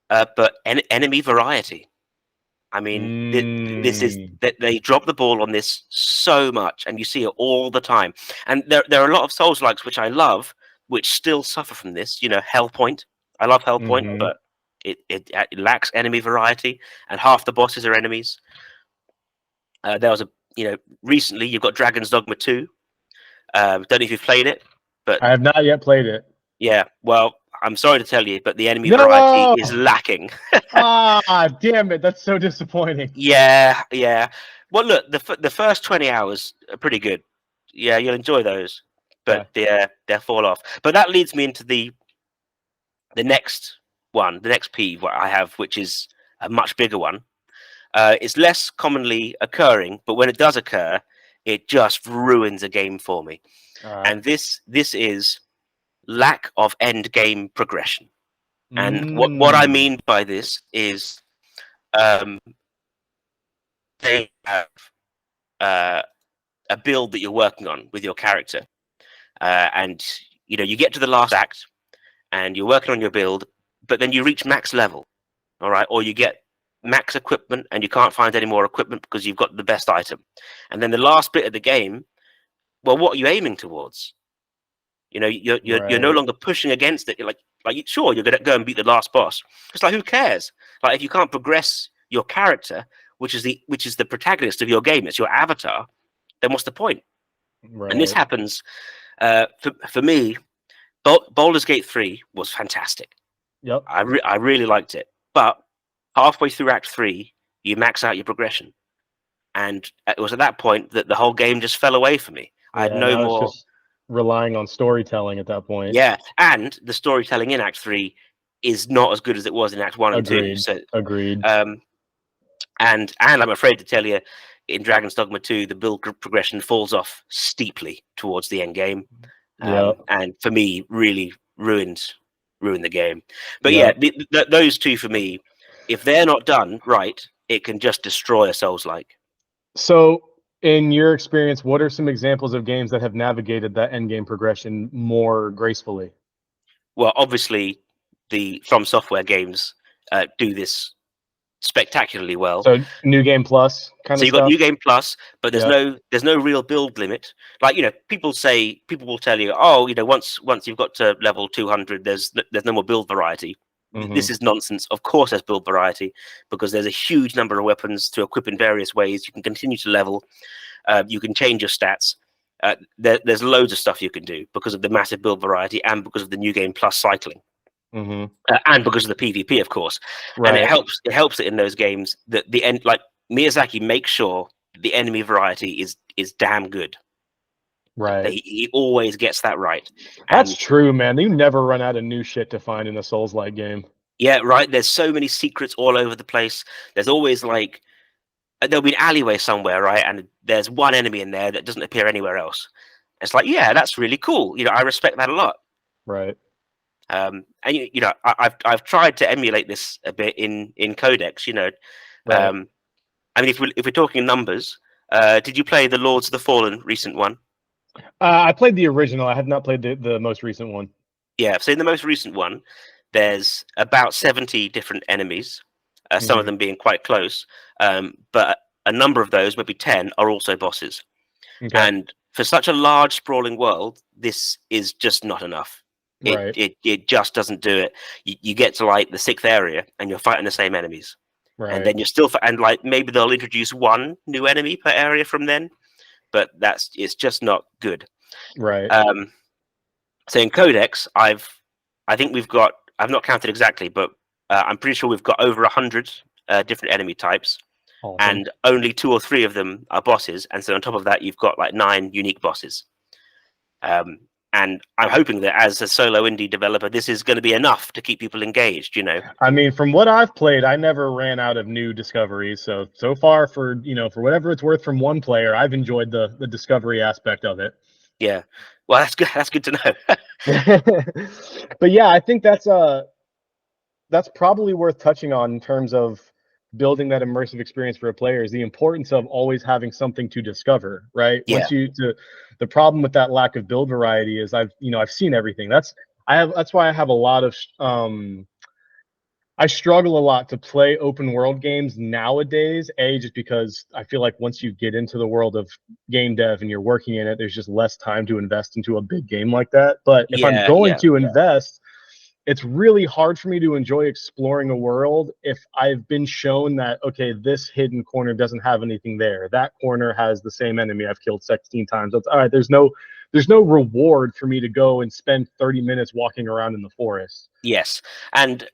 But enemy variety. I mean, this is that they drop the ball on this so much, and you see it all the time. And there are a lot of Souls-likes which I love, which still suffer from this. You know, Hellpoint. I love Hellpoint, but it lacks enemy variety, and half the bosses are enemies. There was recently you've got Dragon's Dogma 2. Don't know if you've played it, but I have not yet played it. Yeah, well, I'm sorry to tell you, but the enemy variety is lacking. Damn it! That's so disappointing. Yeah. Well, look, the first 20 hours are pretty good. Yeah, you'll enjoy those, but they'll fall off. But that leads me into the next one, the next peeve I have, which is a much bigger one. It's less commonly occurring, but when it does occur, it just ruins a game for me. And this is lack of end game progression. And what I mean by this is they have a build that you're working on with your character, and you get to the last act and you're working on your build, but then you reach max level, all right, or you get max equipment and you can't find any more equipment because you've got the best item, and then the last bit of the game, well, what are you aiming towards? You're no longer pushing against it. You're like sure, you're gonna go and beat the last boss. It's like, who cares? Like, if you can't progress your character, which is the protagonist of your game, it's your avatar, then what's the point? Right. And this happens for me. Baldur's Gate 3 was fantastic. Yep. I really liked it, but halfway through Act 3, you max out your progression, and it was at that point that the whole game just fell away for me. I had no more. Just relying on storytelling at that point. Yeah, and the storytelling in Act 3 is not as good as it was in Act 1 and 2. So, agreed. And I'm afraid to tell you, in Dragon's Dogma 2, the build progression falls off steeply towards the end game. And for me, really ruined the game. But those two for me, if they're not done right, it can just destroy a Souls-like. So, in your experience, what are some examples of games that have navigated that end game progression more gracefully? Well, obviously, the From Software games do this spectacularly well. So New Game Plus kind So of you've got stuff. New Game Plus, but there's Yeah. no real build limit. Like, people will tell you, oh, once you've got to level 200, there's no more build variety. This is nonsense. Of course, there's build variety because there's a huge number of weapons to equip in various ways. You can continue to level. You can change your stats. There's loads of stuff you can do because of the massive build variety and because of the New Game Plus cycling. And because of the PvP, of course. Right. And it helps it in those games that the end, like Miyazaki makes sure the enemy variety is damn good. Right. He always gets that right. That's true, man. You never run out of new shit to find in a Souls-like game. Yeah, right. There's so many secrets all over the place. There's always like there'll be an alleyway somewhere, right? And there's one enemy in there that doesn't appear anywhere else. It's like, yeah, that's really cool. I respect that a lot. Right. And I've tried to emulate this a bit in Codex. Right. I mean, if we're talking numbers, did you play the Lords of the Fallen recent one? I played the original. I have not played the most recent one. Yeah, so in the most recent one, there's about 70 different enemies. Some of them being quite close, but a number of those, maybe 10, are also bosses. Okay. And for such a large, sprawling world, this is just not enough. It just doesn't do it. You get to like the 6th area and you're fighting the same enemies, and then you're still and like maybe they'll introduce one new enemy per area from then, but it's just not good. Right. So in Codex, I think I've not counted exactly, but I'm pretty sure we've got over 100 different enemy types. Awesome. And only 2 or 3 of them are bosses. And so on top of that, you've got like 9 unique bosses. And I'm hoping that as a solo indie developer, this is going to be enough to keep people engaged, I mean, from what I've played, I never ran out of new discoveries. So far for whatever it's worth from one player, I've enjoyed the discovery aspect of it. Yeah. Well, that's good. That's good to know. But yeah, I think that's probably worth touching on in terms of building that immersive experience for a player is the importance of always having something to discover, right? Yeah. The problem with that lack of build variety is I've seen everything. That's why I have a lot of I struggle a lot to play open world games nowadays, just because I feel like once you get into the world of game dev and you're working in it, there's just less time to invest into a big game like that. But if I'm going to invest, it's really hard for me to enjoy exploring a world if I've been shown that, okay, this hidden corner doesn't have anything there. That corner has the same enemy I've killed 16 times. That's all right. There's no reward for me to go and spend 30 minutes walking around in the forest. Yes. And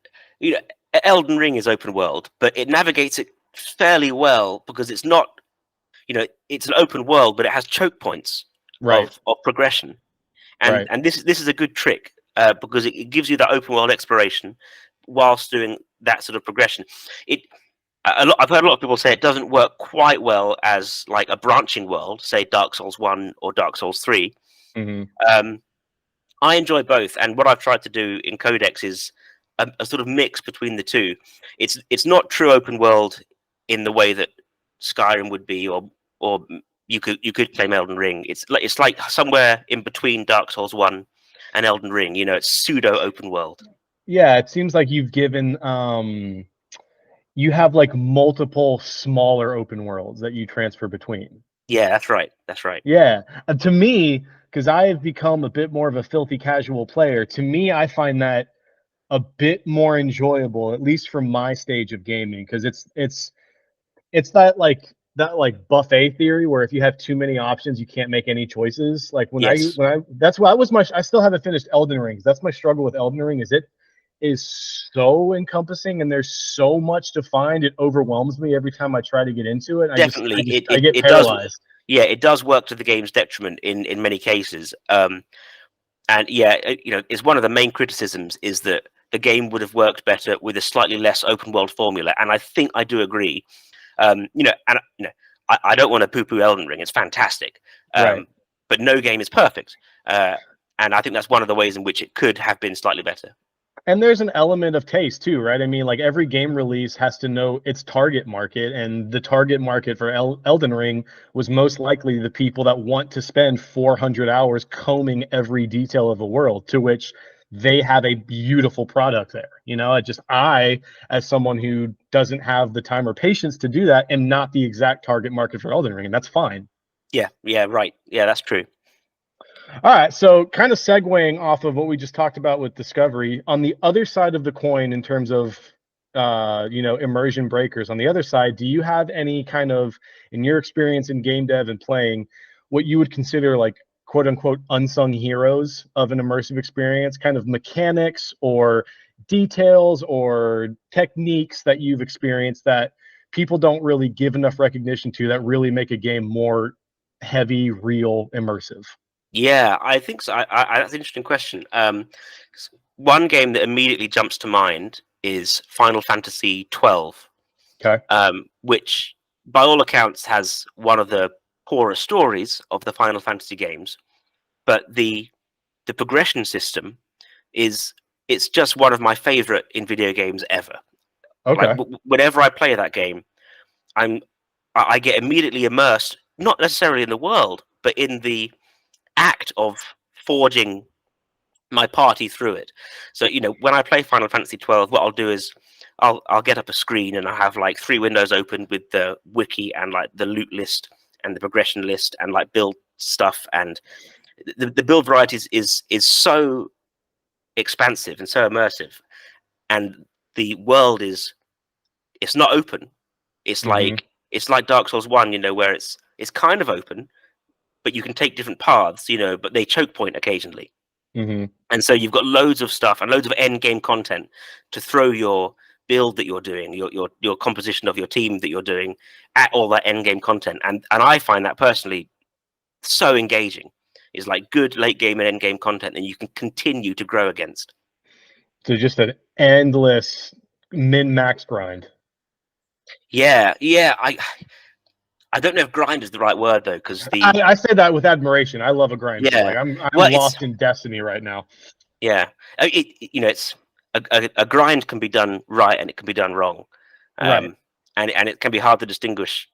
Elden Ring is open world, but it navigates it fairly well because it's not, it's an open world, but it has choke points of progression. And this is a good trick. Because it gives you that open world exploration whilst doing that sort of progression. I've heard a lot of people say it doesn't work quite well as like a branching world, say Dark Souls 1 or Dark Souls 3. I enjoy both, and what I've tried to do in Codex is a sort of mix between the two. It's not true open world in the way that Skyrim would be, or you could claim Elden Ring. It's like somewhere in between Dark Souls 1 and Elden Ring. It's pseudo open world. Yeah, it seems like you've given you have like multiple smaller open worlds that you transfer between. Yeah, that's right. Yeah, to me, because I've become a bit more of a filthy casual player, to me I find that a bit more enjoyable, at least from my stage of gaming, because it's that like buffet theory where if you have too many options, you can't make any choices. Like I still haven't finished Elden Ring. That's my struggle with Elden Ring, is it is so encompassing and there's so much to find. It overwhelms me every time I try to get into it. Definitely. I get paralyzed. It does work to the game's detriment in many cases. And it's one of the main criticisms is that the game would have worked better with a slightly less open world formula. And I think I do agree. I don't want to poo-poo Elden Ring. It's fantastic, but no game is perfect, and I think that's one of the ways in which it could have been slightly better. And there's an element of taste too, right? I mean, like every game release has to know its target market, and the target market for Elden Ring was most likely the people that want to spend 400 hours combing every detail of a world, to which they have a beautiful product there. You know, I, as someone who doesn't have the time or patience to do that, am not the exact target market for Elden Ring, and that's fine. Yeah, right. Yeah, that's true. All right, so kind of segueing off of what we just talked about with Discovery, on the other side of the coin, in terms of immersion breakers, on the other side, do you have any kind of, in your experience in game dev and playing, what you would consider like quote unquote unsung heroes of an immersive experience, kind of mechanics or details or techniques that you've experienced that people don't really give enough recognition to, that really make a game more heavy, real, immersive? Yeah, I think so. That's an interesting question. One game that immediately jumps to mind is Final Fantasy 12, Okay. which, by all accounts, has one of the poorer stories of the Final Fantasy games, but the progression system it's just one of my favorite in video games ever. Okay. Like whenever I play that game, I get immediately immersed, not necessarily in the world, but in the act of forging my party through it. So, you know, when I play Final Fantasy 12, what I'll do is I'll get up a screen and I have like 3 windows open with the wiki and like the loot list and the progression list and like build stuff, and the build varieties is so expansive and so immersive, and the world it's not open. It's Mhm. like Dark Souls 1, you know, where it's kind of open, but you can take different paths, you know, but they choke point occasionally. Mhm. And so you've got loads of stuff and loads of end game content to throw your build that you're doing, your composition of your team that you're doing at all that end game content. And I find that personally so engaging. It's like good late game and end game content, and you can continue to grow against. So just an endless min-max grind. Yeah. I don't know if grind is the right word though, because I say that with admiration. I love a grinder. yeah, Like I'm well, lost in Destiny right now. yeah, you know, it's a grind can be done right and it can be done wrong, Right. and it can be hard to distinguish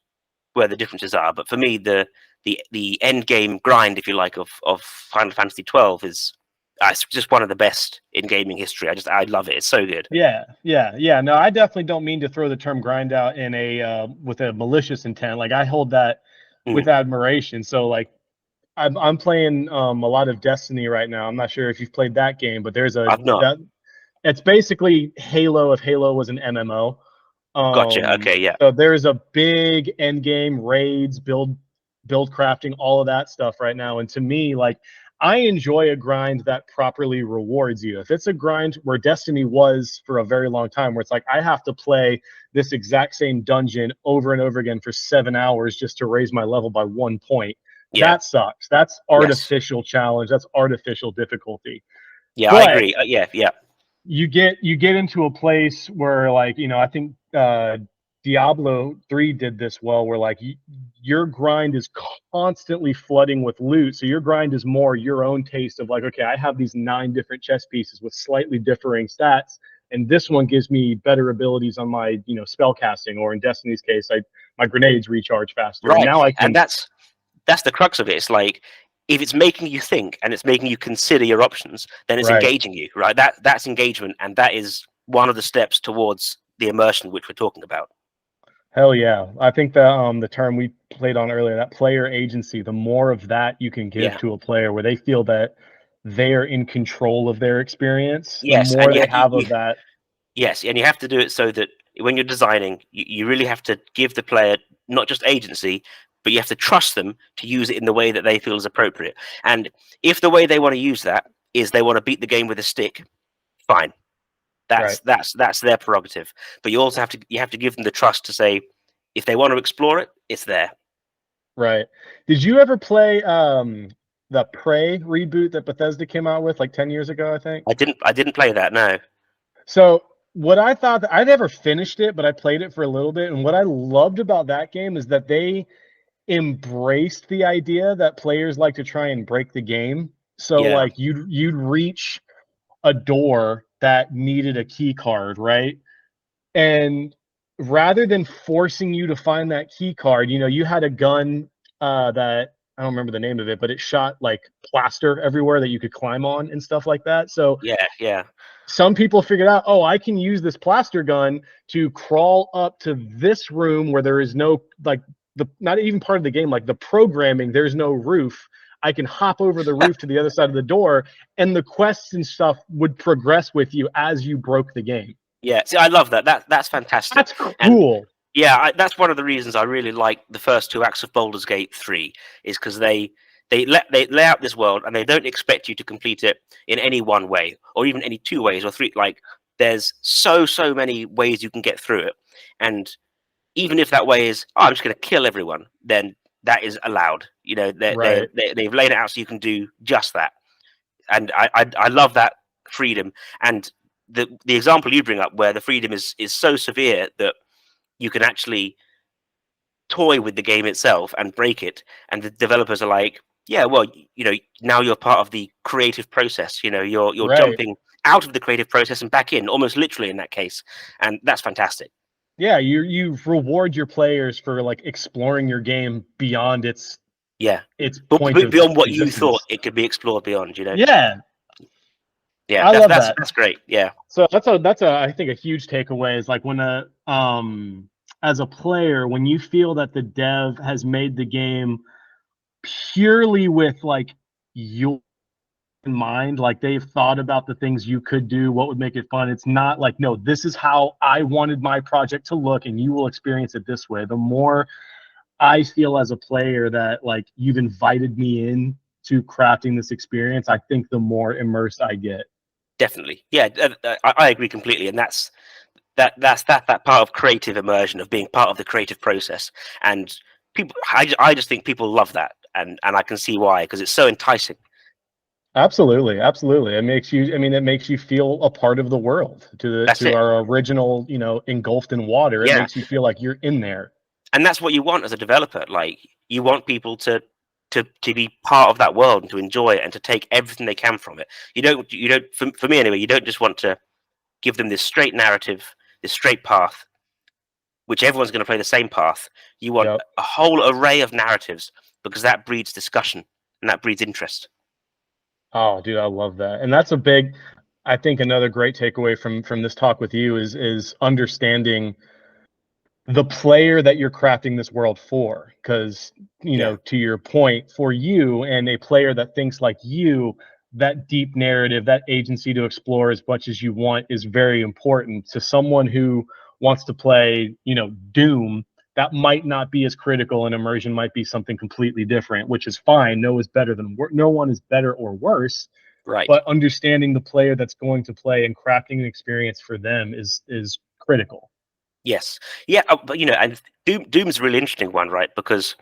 where the differences are. But for me, the end game grind, if you like, of Final Fantasy 12 is it's just one of the best in gaming history. I love it. It's so good. Yeah. No, I definitely don't mean to throw the term grind out in a with a malicious intent. Like I hold that with admiration. So like I'm playing a lot of Destiny right now. I'm not sure if you've played that game, but I've not. It's basically Halo if Halo was an MMO. Gotcha. Okay. Yeah. So there's a big end game, raids, build crafting, all of that stuff right now. And to me, like I enjoy a grind that properly rewards you. If it's a grind where Destiny was for a very long time, where it's like I have to play this exact same dungeon over and over again for 7 hours just to raise my level by 1 point, Yeah. that sucks. That's artificial challenge. That's artificial difficulty. Yeah, But I agree. Yeah. you get into a place where, like, you know, I think Diablo 3 did this well, where like your grind is constantly flooding with loot. So your grind is more your own taste of like, okay, I have these 9 different chess pieces with slightly differing stats, and this one gives me better abilities on my, you know, spell casting, or in Destiny's case, my grenades recharge faster. Right. And now I can. And that's the crux of it. It's like if it's making you think and it's making you consider your options, then it's engaging you, right? That's engagement, and that is one of the steps towards the immersion which we're talking about. Hell yeah. I think that the term we played on earlier, that player agency, the more of that you can give to a player where they feel that they are in control of their experience, Yes, the more and they have of that. Yes, and you have to do it so that when you're designing, you really have to give the player not just agency, but you have to trust them to use it in the way that they feel is appropriate. And if the way they want to use that is they want to beat the game with a stick, fine. That's their prerogative. But you also have to give them the trust to say, if they want to explore it, it's there. Right. Did you ever play the Prey reboot that Bethesda came out with like 10 years ago, I think? I didn't play that, no. So what I thought, I never finished it, but I played it for a little bit. And what I loved about that game is that they embraced the idea that players like to try and break the game. So like you'd reach a door that needed a key card, right? And rather than forcing you to find that key card, you know, you had a gun that I don't remember the name of it, but it shot like plaster everywhere that you could climb on and stuff like that. So Yeah. some people figured out, oh, I can use this plaster gun to crawl up to this room where there is no, like, not even part of the game, like the programming, there's no roof. I can hop over the roof to the other side of the door, and the quests and stuff would progress with you as you broke the game. Yeah. See, I love that. That's fantastic. That's And cool. yeah, that's one of the reasons I really like the first 2 acts of Baldur's Gate 3, is because they lay out this world and they don't expect you to complete it in any one way, or even any 2 ways or 3. Like, there's so many ways you can get through it, and even if that way is, oh, I'm just going to kill everyone, then that is allowed. You know, Right. they've laid it out so you can do just that, and I love that freedom. And the example you bring up, where the freedom is so severe that you can actually toy with the game itself and break it, and the developers are like, yeah, well, you know, now you're part of the creative process. You know, you're Right. jumping out of the creative process and back in, almost literally in that case, and that's fantastic. Yeah, you reward your players for like exploring your game beyond its point of Beyond what you existence. thought it could be explored beyond. You know. Yeah, Yeah, I love that. That's great. Yeah. So that's I think a huge takeaway is like when as a player, when you feel that the dev has made the game purely with like your in mind, like they've thought about the things you could do, what would make it fun. It's not like, no, this is how I wanted my project to look and you will experience it this way. The more I feel as a player that like you've invited me in to crafting this experience, I think the more immersed I get. Definitely. Yeah, I agree completely, and that's that part of creative immersion, of being part of the creative process. And people, I just think people love that, and I can see why, because it's so enticing. Absolutely. It makes you, I mean, it makes you feel a part of the world, to our original, you know, engulfed in water. It makes you feel like you're in there. And that's what you want as a developer. Like, you want people to be part of that world and to enjoy it and to take everything they can from it. You don't for me anyway, you don't just want to give them this straight narrative, this straight path, which everyone's going to play the same path. You want a whole array of narratives, because that breeds discussion and that breeds interest. Oh, dude, I love that. And that's a big, I think another great takeaway from this talk with you is understanding the player that you're crafting this world for. Because, you know, to your point, for you and a player that thinks like you, that deep narrative, that agency to explore as much as you want is very important. To someone who wants to play, you know, Doom, that might not be as critical, and immersion might be something completely different, which is fine. No one is better or worse. Right. But understanding the player that's going to play and crafting an experience for them is critical. Yes. Yeah. But, you know, and Doom's a really interesting one, right? Because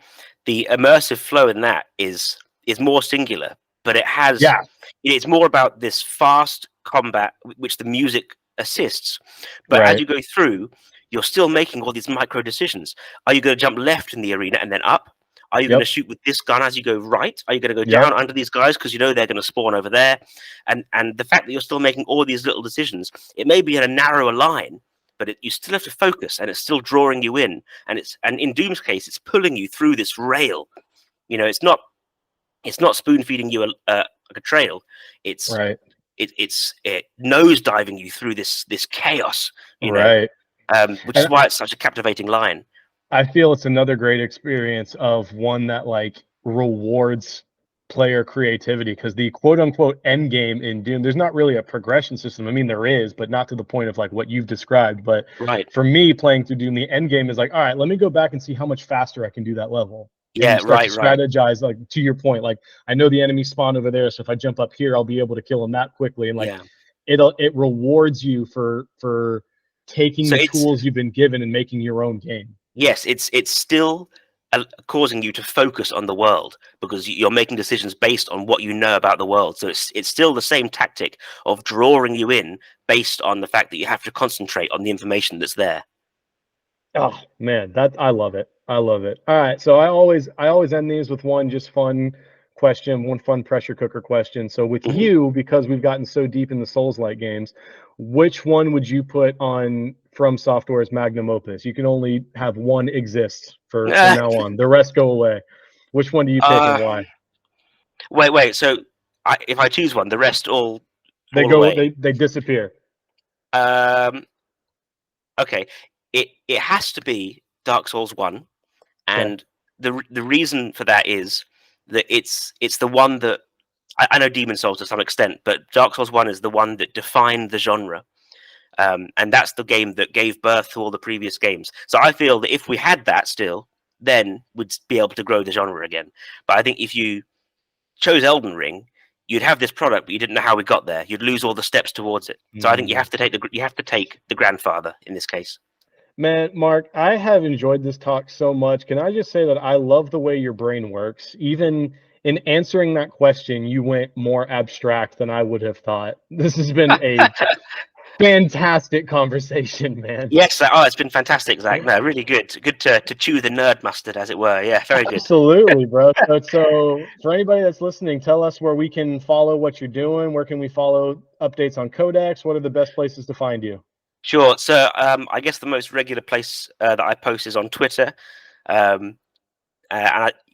the immersive flow in that is more singular, but it has, it's more about this fast combat, which the music assists. But as you go through, you're still making all these micro decisions. Are you going to jump left in the arena and then up? Are you going to shoot with this gun as you go right? Are you going to go down under these guys because you know they're going to spawn over there? And the fact that you're still making all these little decisions, it may be in a narrower line, but you still have to focus, and it's still drawing you in. And in Doom's case, it's pulling you through this rail. You know, it's not spoon feeding you like a trail. It's nose diving you through this chaos. You know. Which is why it's such a captivating line. I feel it's another great experience of one that like rewards player creativity, because the quote unquote end game in Doom, there's not really a progression system. I mean, there is, but not to the point of like what you've described. But for me, playing through Doom, the end game is like, all right, let me go back and see how much faster I can do that level. Strategize, like to your point, like I know the enemy spawn over there, so if I jump up here, I'll be able to kill him that quickly. And like it rewards you for taking the tools you've been given and making your own game. Yes, it's still causing you to focus on the world, because you're making decisions based on what you know about the world. So it's still the same tactic of drawing you in based on the fact that you have to concentrate on the information that's there. Oh man, I love it. All right, so I always end these with one just fun question, one fun pressure cooker question. So with you, because we've gotten so deep in the Souls-like games, which one would you put on From Software's magnum opus? You can only have one exist for now on. The rest go away. Which one do you pick and why? Wait. So if I choose one, the rest all They fall go. away. They disappear. Okay. It has to be Dark Souls 1, and the reason for that is that it's the one that I know Demon Souls to some extent, but Dark Souls 1 is the one that defined the genre. And that's the game that gave birth to all the previous games. So I feel that if we had that still, then we'd be able to grow the genre again. But I think if you chose Elden Ring, you'd have this product, but you didn't know how we got there. You'd lose all the steps towards it. So I think you have to take the grandfather in this case. Man, Mark, I have enjoyed this talk so much. Can I just say that I love the way your brain works? Even in answering that question, you went more abstract than I would have thought. This has been a fantastic conversation, man. Yes, it's been fantastic, Zach. No, really good. Good to chew the nerd mustard, as it were. Yeah, very good. Absolutely, bro. So for anybody that's listening, tell us where we can follow what you're doing. Where can we follow updates on Codex? What are the best places to find you? Sure. So I guess the most regular place that I post is on Twitter. And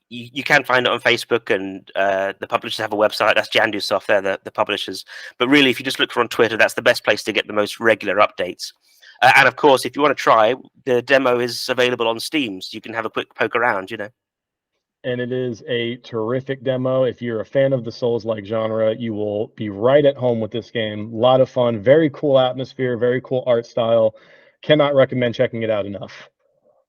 you can find it on Facebook, and the publishers have a website. That's Jandusoft, they're the publishers. But really, if you just look for on Twitter, that's the best place to get the most regular updates. And of course, if you want to try, the demo is available on Steam, so you can have a quick poke around, And it is a terrific demo. If you're a fan of the Souls-like genre, you will be right at home with this game. A lot of fun, very cool atmosphere, very cool art style. Cannot recommend checking it out enough.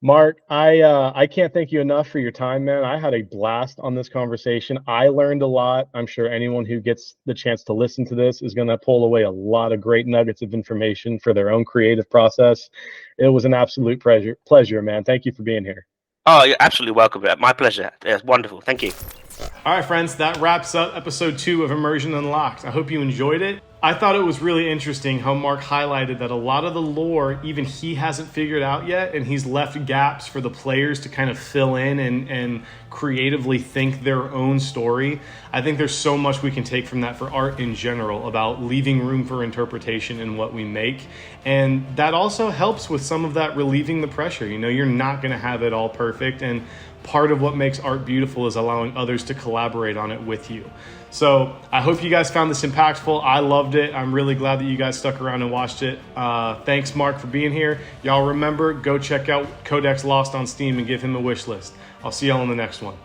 Mark, I can't thank you enough for your time, man. I had a blast on this conversation. I learned a lot. I'm sure anyone who gets the chance to listen to this is going to pull away a lot of great nuggets of information for their own creative process. It was an absolute pleasure, man. Thank you for being here. Oh, you're absolutely welcome. My pleasure. It's wonderful. Thank you. All right, friends, that wraps up episode 2 of Immersion Unlocked. I hope you enjoyed it. I thought it was really interesting how Mark highlighted that a lot of the lore, even he hasn't figured out yet, and he's left gaps for the players to kind of fill in and creatively think their own story. I think there's so much we can take from that for art in general about leaving room for interpretation in what we make. And that also helps with some of that relieving the pressure. You're not going to have it all perfect, and part of what makes art beautiful is allowing others to collaborate on it with you. So I hope you guys found this impactful. I loved it. I'm really glad that you guys stuck around and watched it. Thanks, Mark, for being here. Y'all remember, go check out Codex Lost on Steam and give him a wish list. I'll see y'all in the next one.